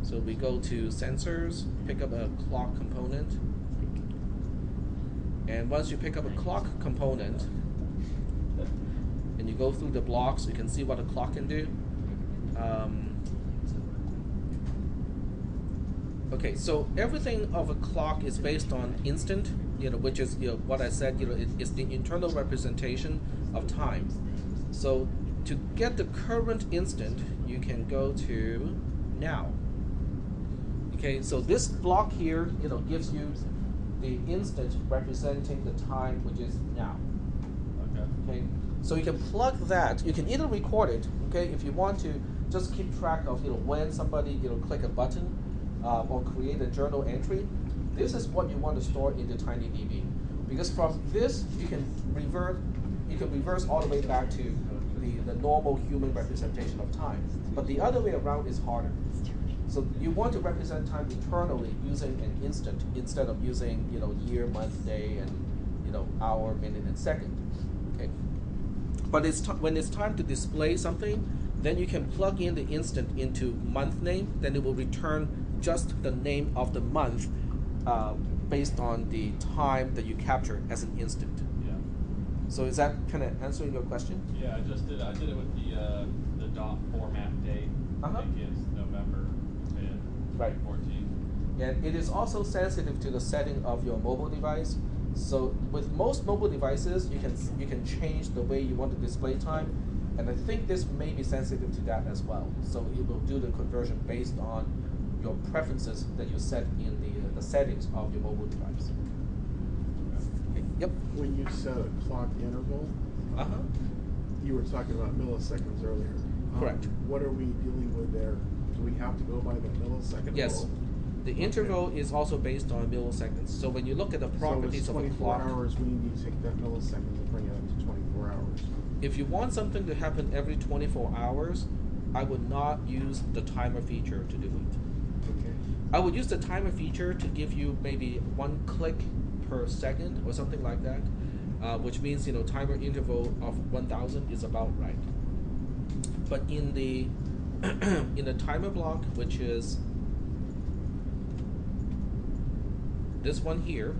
So we go to sensors, pick up a clock component, and once you pick up a clock component, and you go through the blocks, you can see what a clock can do. Okay, so everything of a clock is based on instant, which is what I said. It's the internal representation of time. So to get the current instant, you can go to now. Okay, so this block here, gives you the instant representing the time, which is now. Okay. Okay, so you can plug that. You can either record it. Okay, if you want to just keep track of when somebody click a button or create a journal entry. This is what you want to store in the TinyDB, because from this you can reverse all the way back to the normal human representation of time. But the other way around is harder. So you want to represent time eternally using an instant instead of using year, month, day, and hour, minute, and second. Okay. But when it's time to display something, then you can plug in the instant into month name. Then it will return just the name of the month based on the time that you capture as an instant. Yeah. So is that kind of answering your question? Yeah, I did it with the dot format date. Uh-huh. I think it's November 5th, Right. 14th. And it is also sensitive to the setting of your mobile device. So with most mobile devices, you can change the way you want to display time, and I think this may be sensitive to that as well. So it will do the conversion based on your preferences that you set in the settings of your mobile device. Okay. Yep. When you set a clock interval, Uh-huh. you were talking about milliseconds earlier. Correct. What are we dealing with there? Do we have to go by the millisecond Yes. rule? The interval is also based on milliseconds. So when you look at the properties so of it's a 24 clock, hours, we need to take that millisecond and bring it up to 24 hours. if you want something to happen every 24 hours, I would not use the timer feature to do it. Okay. I would use the timer feature to give you maybe 1 click per second or something like that, which means timer interval of 1,000 is about right. But in the in the timer block, which is this one here,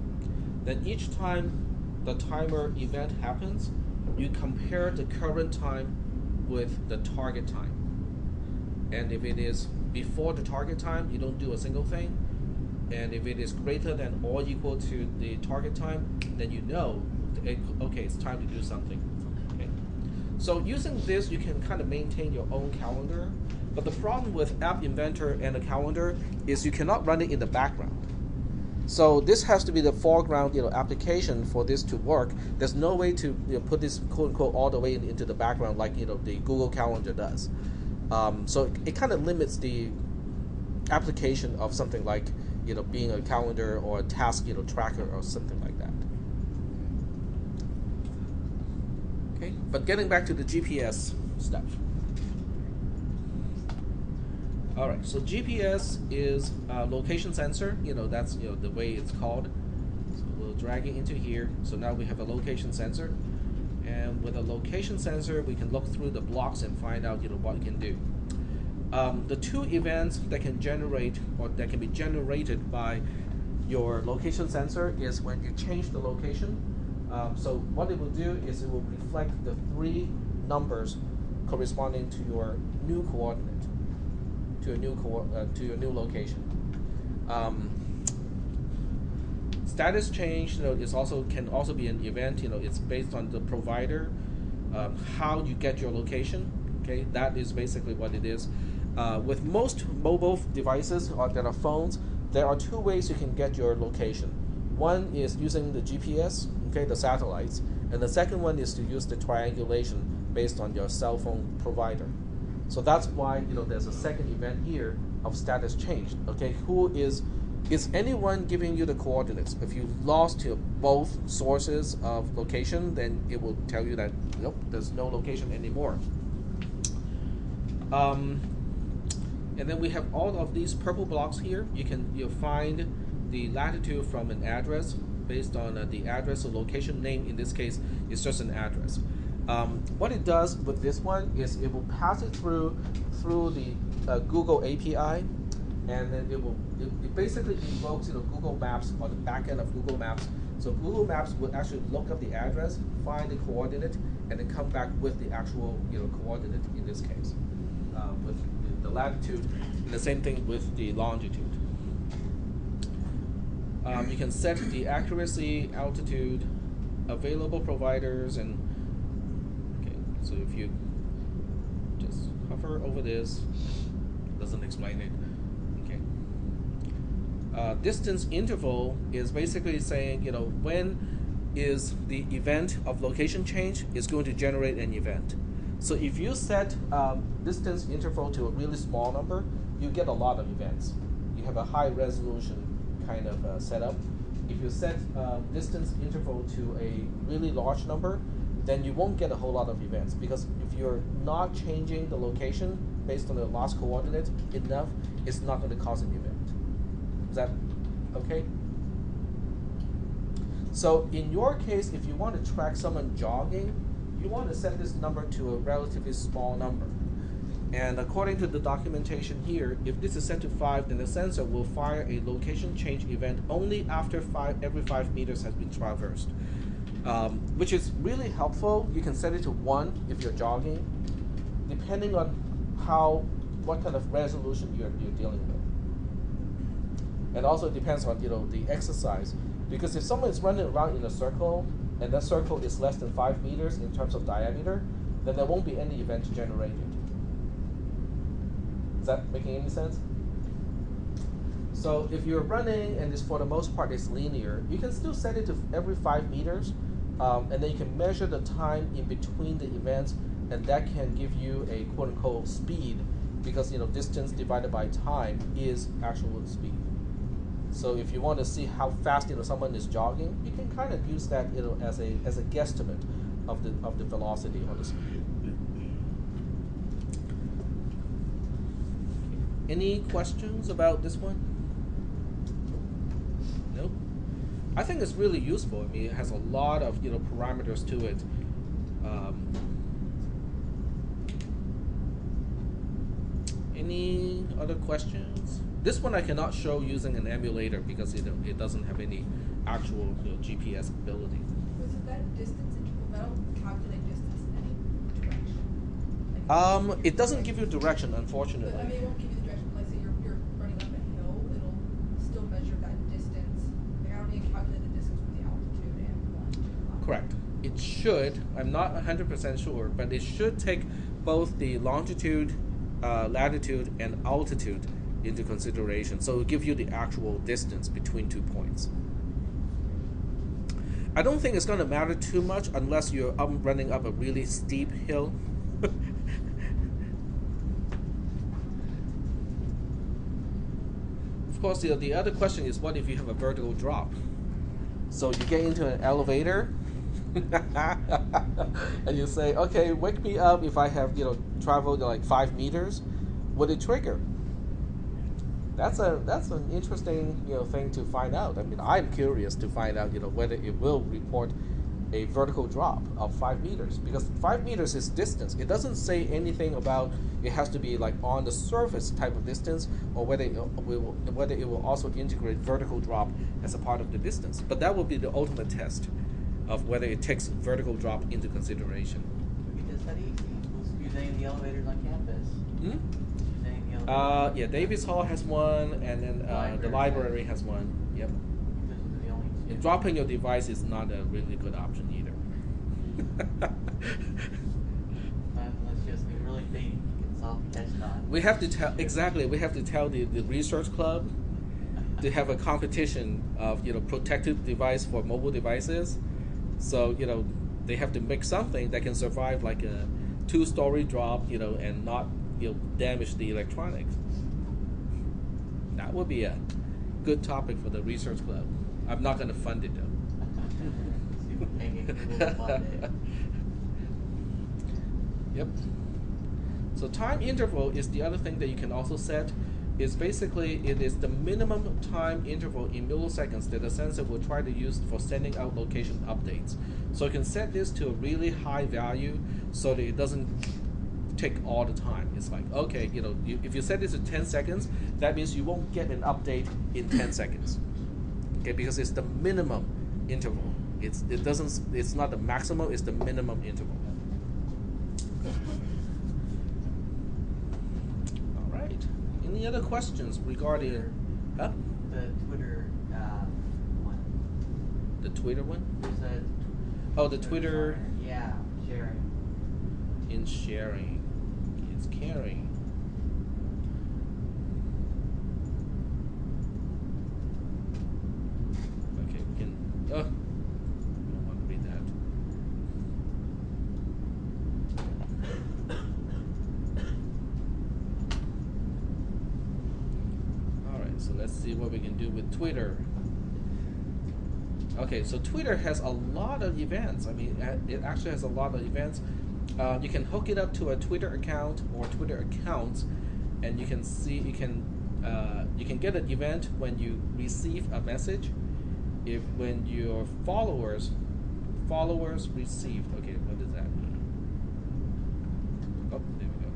then each time the timer event happens, you compare the current time with the target time. And if it is before the target time, you don't do a single thing. And if it is greater than or equal to the target time, then okay, it's time to do something. Okay. So using this, you can kind of maintain your own calendar. But the problem with App Inventor and the calendar is you cannot run it in the background. So this has to be the foreground, application for this to work. There's no way to put this quote unquote all the way into the background like the Google Calendar does. So it kind of limits the application of something like being a calendar or a task tracker or something like that. Okay, but getting back to the GPS stuff. All right, so GPS is a location sensor. That's the way it's called. So we'll drag it into here. So now we have a location sensor, and with a location sensor, we can look through the blocks and find out what it can do. The two events that can generate or that can be generated by your location sensor is when you change the location. So what it will do is it will reflect the 3 numbers corresponding to your new coordinate. To your new location. Status change, can also be an event. It's based on the provider, how you get your location. Okay, that is basically what it is. With most mobile devices that are phones, there are 2 ways you can get your location. One is using the GPS, okay, the satellites, and the second one is to use the triangulation based on your cell phone provider. So that's why there's a second event here of status change. Okay, is anyone giving you the coordinates? If you lost to both sources of location, then it will tell you that nope, there's no location anymore. And then we have all of these purple blocks here. You'll find the latitude from an address based on the address or location name. In this case, it's just an address. What it does with this one is it will pass it through the Google API, and then it basically invokes Google Maps or the back end of Google Maps. So Google Maps will actually look up the address, find the coordinate, and then come back with the actual coordinate in this case, with the latitude, and the same thing with the longitude. You can set the accuracy, altitude, available providers, and so if you just hover over this, it doesn't explain it. Okay. distance interval is basically saying, when is the event of location change is going to generate an event. So if you set distance interval to a really small number, you get a lot of events. You have a high resolution kind of setup. If you set distance interval to a really large number, then you won't get a whole lot of events, because if you're not changing the location based on the last coordinate enough, it's not going to cause an event. Is that okay? So in your case, if you want to track someone jogging, you want to set this number to a relatively small number. And according to the documentation here, if this is set to 5, then the sensor will fire a location change event only after every 5 meters has been traversed, which is really helpful. You can set it to 1 if you're jogging, depending on what kind of resolution you're dealing with. And also it depends on the exercise, because if someone is running around in a circle and that circle is less than 5 meters in terms of diameter, then there won't be any event generated. Is that making any sense? So if you're running and for the most part it's linear, you can still set it to every 5 meters, and then you can measure the time in between the events, and that can give you a quote-unquote speed, because distance divided by time is actual speed. So if you want to see how fast someone is jogging, you can kind of use that as a guesstimate of the velocity or the speed. Any questions about this one? Nope. I think it's really useful. I mean, it has a lot of parameters to it. Any other questions? This one I cannot show using an emulator because it doesn't have any actual GPS ability. Was it that distance interval? That'll calculate distance in any direction. Like It doesn't give you direction, unfortunately. But I mean, it won't give you the direction. Like, say you're running up a hill, it'll still measure that distance. Like, I don't need to calculate the distance with the altitude and longitude. Correct. It should. I'm not 100% sure, but it should take both the longitude, latitude, and altitude into consideration. So it will give you the actual distance between 2 points. I don't think it's going to matter too much unless you're running up a really steep hill. Of course, the other question is, what if you have a vertical drop? So you get into an elevator and you say, okay, wake me up if I have traveled like 5 meters. Would it trigger? That's an interesting thing to find out. I mean, I'm curious to find out whether it will report a vertical drop of 5 meters, because 5 meters is distance. It doesn't say anything about it has to be like on the surface type of distance, or whether it will also integrate vertical drop as a part of the distance. But that will be the ultimate test of whether it takes vertical drop into consideration. We can just that easy. We'll use any of the elevators on campus. Yeah, Davis Hall has one, and then the library has one. Yep. Those are the only two. And dropping your device is not a really good option either. Unless you have something really big, you can soft catch it on. We have to tell We have to tell the research club to have a competition of protected device for mobile devices. So they have to make something that can survive like a 2-story drop, and not damage the electronics. That would be a good topic for the research club. I'm not going to fund it though. See if we can get people to fund it. Yep. So time interval is the other thing that you can also set. Is basically it is the minimum time interval in milliseconds that the sensor will try to use for sending out location updates. So you can set this to a really high value so that it doesn't take all the time. It's like, okay, if you set this to 10 seconds, that means you won't get an update in 10 seconds. Okay, because it's the minimum interval. It's not the maximum, it's the minimum interval. All right. Any other questions regarding The Twitter one. the Twitter one? There's a The Twitter yeah, sharing. in sharing. It's caring. so let's see what we can do with Twitter. Okay, so Twitter has a lot of events. I mean, it actually has a lot of events. You can hook it up to a Twitter account or Twitter accounts, and you can see you can get an event when you receive a message. If when your followers received. Okay, what is that? Oh, there we go.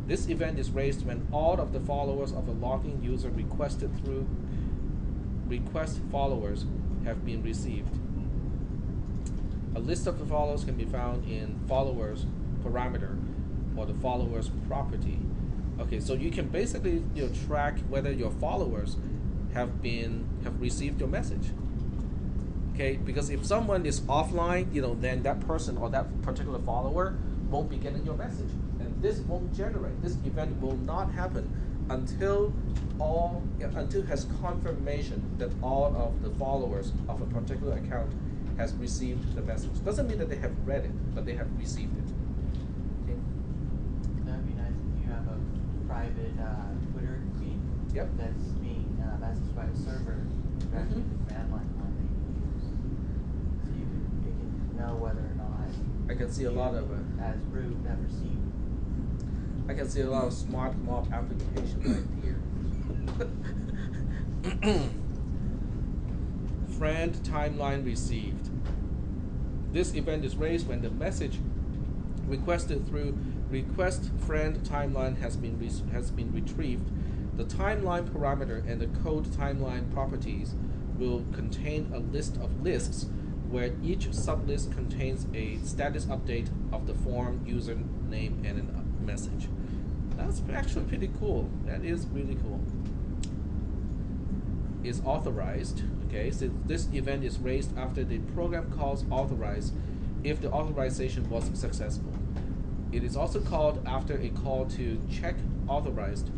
This event is raised when all of the followers of a logged-in user requested through request followers have been received. A list of the followers can be found in followers parameter or the followers property. Okay, so you can basically track whether your followers have received your message. Okay, because if someone is offline, then that person or that particular follower won't be getting your message, and this won't generate. This event will not happen until it has confirmation that all of the followers of a particular account has received the message. Doesn't mean that they have read it, but they have received it. Okay. That'd be nice if you have a private Twitter feed. Yep. That's being messaged by a server directly to the command line line that you use. So you can know whether or not I can see a lot of as root have received. I can see a lot of smart mob application right here. Friend timeline received. This event is raised when the message requested through request friend timeline has been retrieved. The timeline parameter and the code timeline properties will contain a list of lists where each sublist contains a status update of the form, username, and a message. That's actually pretty cool. That is really cool. Is authorized. Okay, so this event is raised after the program calls authorize if the authorization was successful. It is also called after a call to check authorized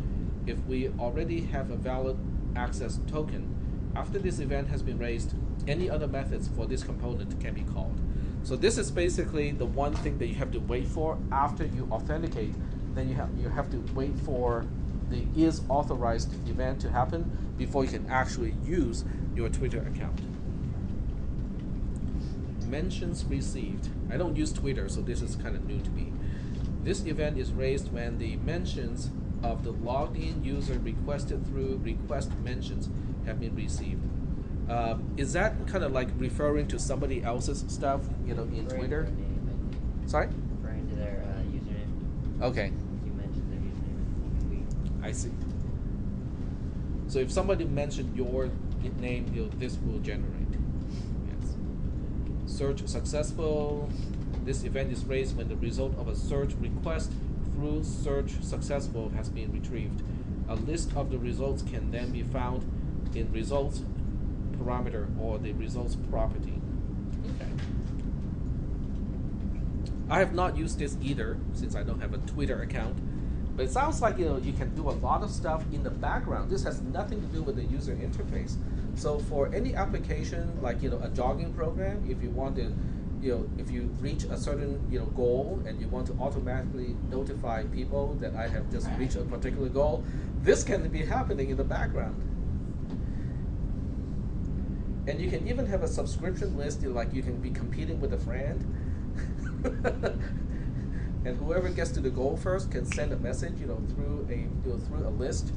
if we already have a valid access token. After this event has been raised, any other methods for this component can be called. So this is basically the one thing that you have to wait for after you authenticate. Then you have to wait for the is authorized event to happen before you can actually use your Twitter account. Mentions received. I don't use Twitter, so this is kind of new to me. This event is raised when the mentions of the logged in user requested through request mentions have been received. Is that kind of like referring to somebody else's stuff, in Twitter? Sorry? Referring to their username. Okay. You mentioned their username in the tweet. I see. So if somebody mentioned your name, this will generate. Yes. Search successful. This event is raised when the result of a search request through search successful has been retrieved. A list of the results can then be found in results parameter or the results property. Okay. I have not used this either since I don't have a Twitter account, but it sounds like you can do a lot of stuff in the background. This has nothing to do with the user interface. So for any application like a jogging program, if you want to if you reach a certain goal and you want to automatically notify people that I have just reached a particular goal, this can be happening in the background. And you can even have a subscription list, like you can be competing with a friend. And whoever gets to the goal first can send a message, through a list,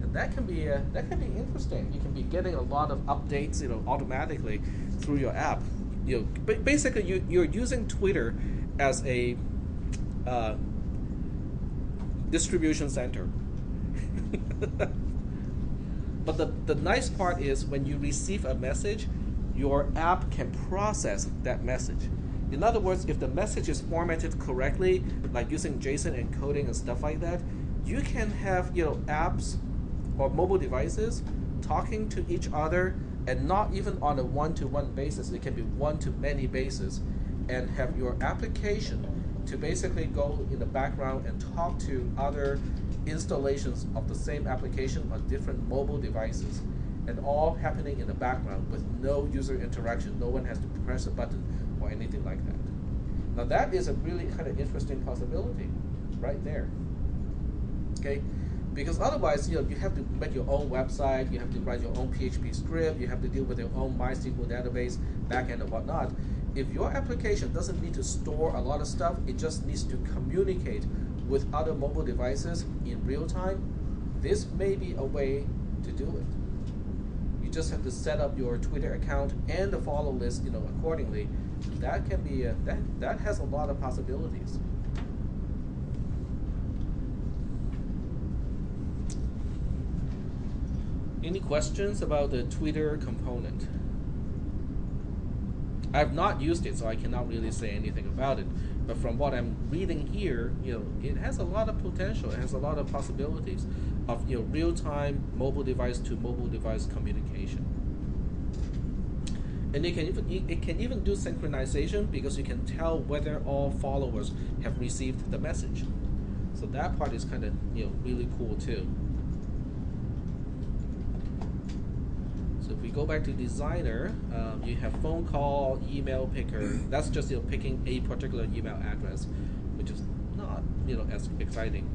and that can be interesting. You can be getting a lot of updates, automatically through your app. Basically, you're using Twitter as a distribution center. But the nice part is when you receive a message, your app can process that message. In other words, if the message is formatted correctly, like using JSON encoding and stuff like that, you can have apps or mobile devices talking to each other, and not even on a one-to-one basis. It can be one-to-many basis, and have your application to basically go in the background and talk to other installations of the same application on different mobile devices, and all happening in the background with no user interaction. No one has to press a button or anything like that. Now that is a really kind of interesting possibility right there. Okay, Because otherwise, you have to make your own website, you have to write your own PHP script, you have to deal with your own MySQL database, backend and whatnot. If your application doesn't need to store a lot of stuff, it just needs to communicate with other mobile devices in real time, this may be a way to do it. You just have to set up your Twitter account and the follow list, accordingly. That can be that has a lot of possibilities. Any questions about the Twitter component? I've not used it, so I cannot really say anything about it. But from what I'm reading here, it has a lot of potential. It has a lot of possibilities of real-time mobile device to mobile device communication. And it can even do synchronization, because you can tell whether all followers have received the message. So that part is kind of really cool too. So if we go back to designer, you have phone call, email picker. That's just picking a particular email address, which is not as exciting.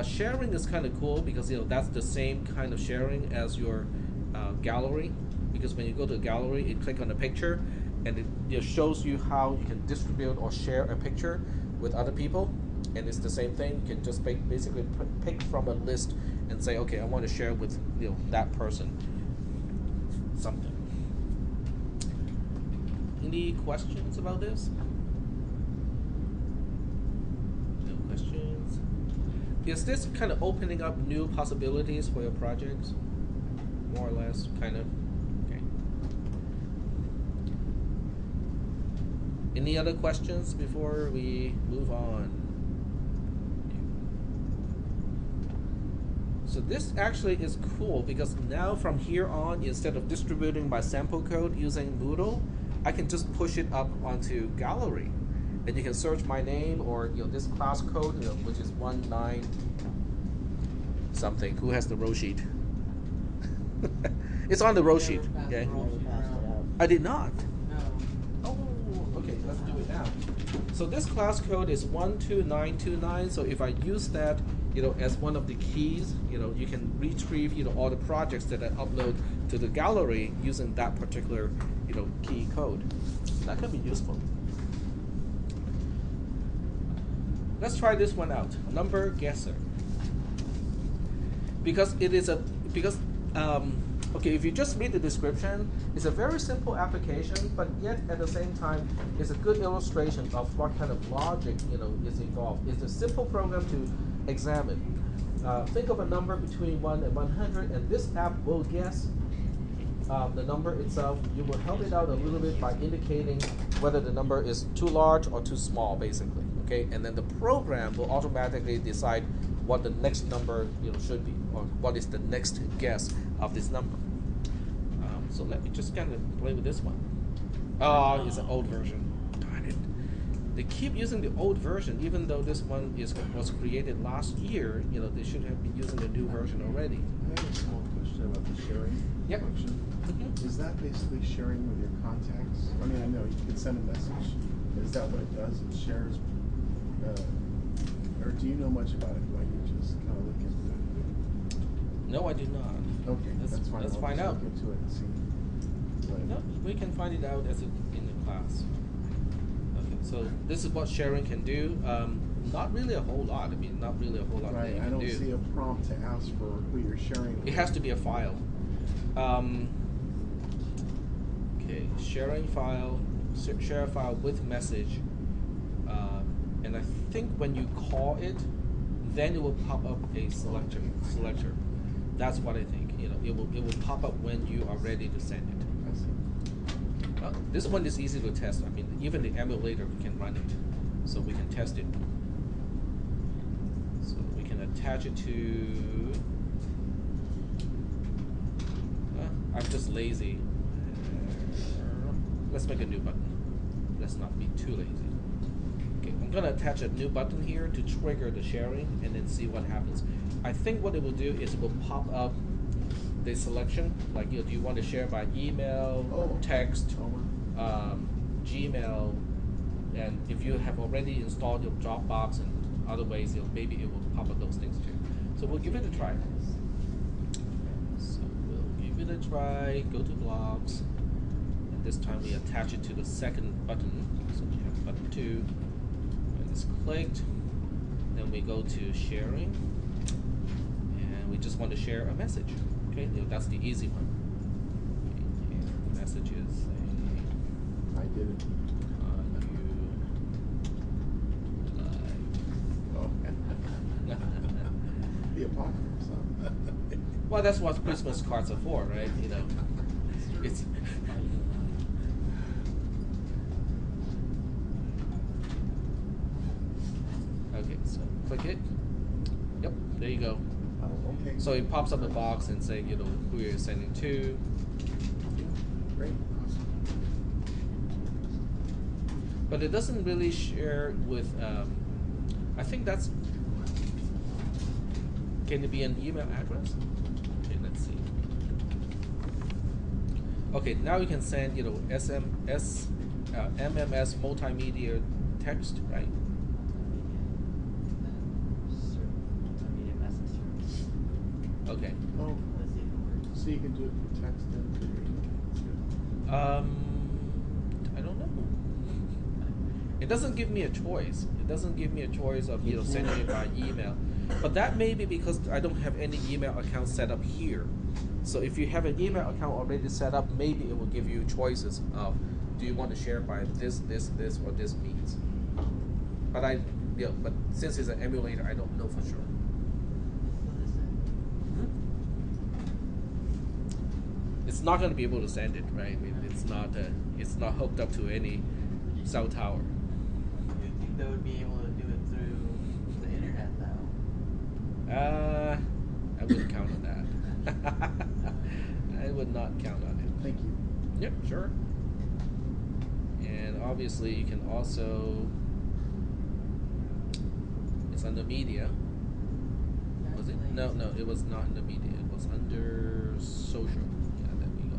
Sharing is kind of cool, because that's the same kind of sharing as your gallery. Because when you go to a gallery, you click on the picture, and it shows you how you can distribute or share a picture with other people. And it's the same thing. You can just basically pick from a list and say, okay, I want to share with that person something. Any questions about this? No questions. Is this kind of opening up new possibilities for your projects? More or less, kind of. Okay. Any other questions before we move on? So this actually is cool, because now from here on, instead of distributing my sample code using Moodle, I can just push it up onto Gallery, and you can search my name or this class code, which is 19 something. Who has the row sheet? It's on the row sheet. Okay. I did not. No. Oh, okay. Let's do it now. So this class code is 12929. So if I use that, as one of the keys, you can retrieve, all the projects that I upload to the gallery using that particular, key code. That can be useful. Let's try this one out. Number guesser. Because it is okay, if you just read the description, it's a very simple application, but yet at the same time, it's a good illustration of what kind of logic, is involved. It's a simple program to examine. Think of a number between 1 and 100, and this app will guess the number itself. You will help it out a little bit by indicating whether the number is too large or too small, basically. Okay, and then the program will automatically decide what the next number should be, or what is the next guess of this number. So let me just kind of play with this one. Oh, it's an old version. Darn it. They keep using the old version, even though this one was created last year. They should have been using the new version already. I have a small question about the sharing function. Mm-hmm. Is that basically sharing with your contacts? I mean, I know you can send a message. Is that what it does? It shares, or do you know much about it? Like you just kind of look into it? No, I do not. Okay, that's fine. Let's I'll find just out. Look into it and see. No, we can find it out in the class. Okay, so this is what sharing can do. Not really a whole lot. I mean, not really a whole lot that Right, you I can don't do. see a prompt to ask for who you're sharing with. It has to be a file. Okay, sharing file, share file with message, and I think when you call it, then it will pop up a selector. That's what I think. It will pop up when you are ready to send it. I see. Well, this one is easy to test. I mean, even the emulator can run it, so we can test it. So we can attach it to. I'm just lazy. Let's make a new button. Let's not be too lazy. Okay, I'm gonna attach a new button here to trigger the sharing, and then see what happens. I think what it will do is it will pop up the selection, like do you want to share by email, text, Gmail, and if you have already installed your Dropbox and other ways, maybe it will pop up those things too. So we'll give it a try. So we'll give it a try, go to blocks, and this time we attach it to the second button. So we have button 2, and it's clicked. Then we go to sharing, and we just want to share a message. Okay, that's the easy one. Okay, and the message is saying, I did it. you The apocalypse, huh? Well, that's what Christmas cards are for, right? You know, it's. Okay, so click it. Yep, there you go. Oh, okay. So it pops up a box and say, you know, who you're sending to. Great. Awesome. But it doesn't really share with. I think that's. Can it be an email address? Okay, let's see. Okay, now you can send, you know, SMS, MMS multimedia text, right? Multimedia message service. Okay. Oh, Let's see if it works. so you can do it from text and video. That's good. I don't know. It doesn't give me a choice. It doesn't give me a choice of, you know, sending it by email. But that may be because I don't have any email account set up here. So if you have an email account already set up, maybe it will give you choices of, do you want to share by this, or this means. But but since it's an emulator, I don't know for sure. What is it? It's not going to be able to send it, right? I mean, it's not hooked up to any cell tower. You'd think they would be able to do it through the internet, though. I wouldn't count on that. I would not count on it. Thank you. Yep, sure. And obviously you can also, it's under media. Was it? No, it was not under media. It was under social. Yeah, there we go.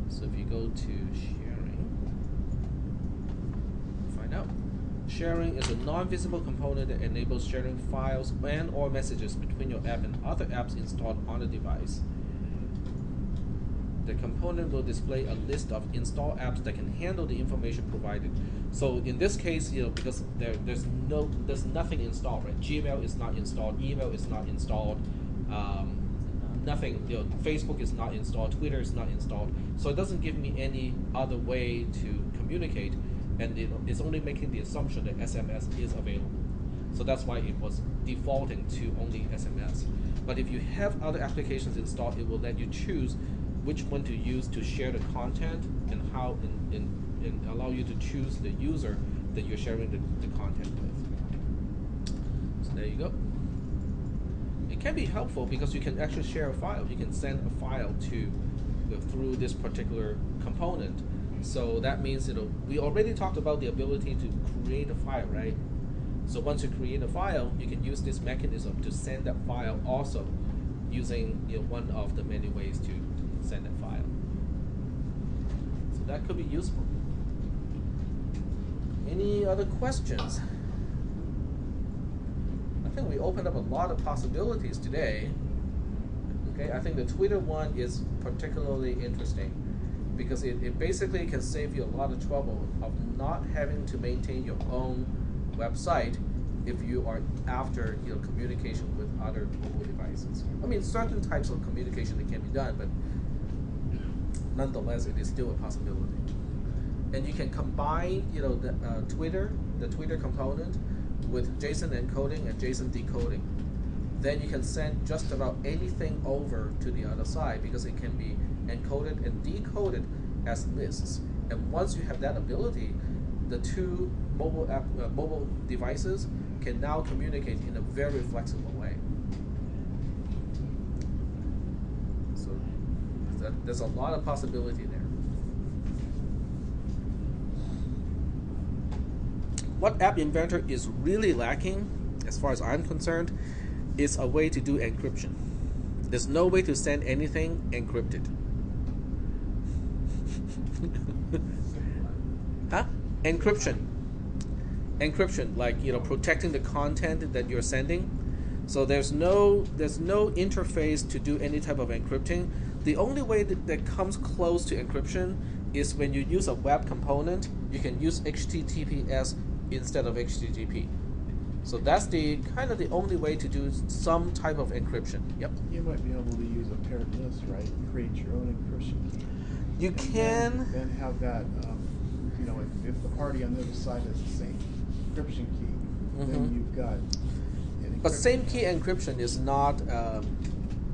So if you go to sharing, find out. Sharing is a non-visible component that enables sharing files and or messages between your app and other apps installed on the device. The component will display a list of installed apps that can handle the information provided. So in this case, you know, because there's nothing installed, right? Gmail is not installed, email is not installed, nothing. You know, Facebook is not installed, Twitter is not installed. So it doesn't give me any other way to communicate, and it's only making the assumption that SMS is available. So that's why it was defaulting to only SMS. But if you have other applications installed, it will let you choose which one to use to share the content, and how and allow you to choose the user that you're sharing the content with. So there you go. It can be helpful because you can actually share a file. You can send a file to through this particular component. So that means, you know, we already talked about the ability to create a file, right? So once you create a file, you can use this mechanism to send that file also using, you know, one of the many ways to send that file. So that could be useful. Any other questions? I think we opened up a lot of possibilities today. Okay, I think the Twitter one is particularly interesting because it basically can save you a lot of trouble of not having to maintain your own website if you are after, you know, communication with other mobile devices. I mean, certain types of communication that can be done, but nonetheless, it is still a possibility. And you can combine, you know, the Twitter component with JSON encoding and JSON decoding. Then you can send just about anything over to the other side because it can be encoded and decoded as lists. And once you have that ability, the two mobile devices can now communicate in a very flexible way. So there's a lot of possibility there. What App Inventor is really lacking, as far as I'm concerned, is a way to do encryption. There's no way to send anything encrypted. Huh? Encryption, like, you know, protecting the content that you're sending. So there's no interface to do any type of encrypting. The only way that comes close to encryption is when you use a web component. You can use HTTPS instead of HTTP. So that's the kind of the only way to do some type of encryption. Yep. You might be able to use a paired list, right? Create your own encryption key. You And can. then have that, you know, if the party on the other side has the same encryption key, then you've got an But encryption same key encryption is not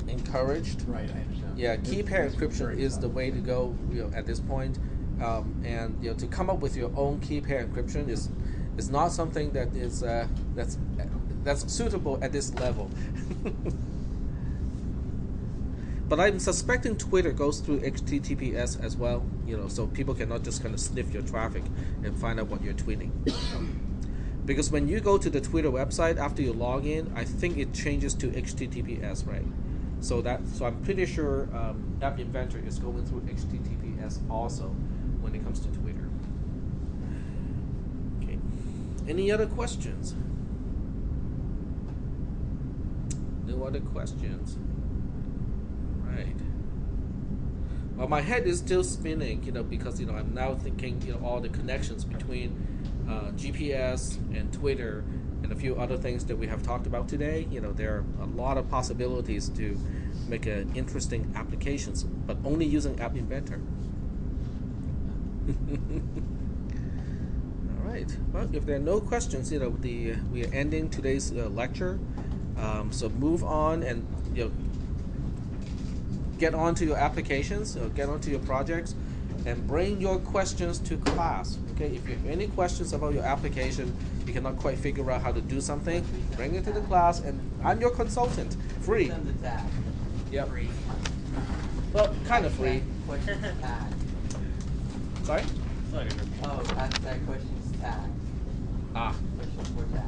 encouraged. Right, I understand. Yeah, key pair It's encryption very is the tough. way to go. At this point, and to come up with your own key pair encryption is not something that is that's suitable at this level. But I'm suspecting Twitter goes through HTTPS as well. So people cannot just kind of sniff your traffic and find out what you're tweeting. Because when you go to the Twitter website after you log in, I think it changes to HTTPS, right? So I'm pretty sure App Inventor is going through HTTPS also when it comes to Twitter. Okay. Any other questions? No other questions. Right. Well, my head is still spinning, because I'm now thinking, all the connections between GPS and Twitter and a few other things that we have talked about today. There are a lot of possibilities to make interesting applications, but only using App Inventor. All right. Well, if there are no questions, we are ending today's lecture. So move on and get onto your applications, get onto your projects, and bring your questions to class. Okay, if you have any questions about your application, you cannot quite figure out how to do something, bring it to the class, and I'm your consultant, free. Send the tag. Yep. Free. Well, kind of free. Questions tag. Sorry? It's not even- Oh, hashtag questions tag. Ah. Questions for tag.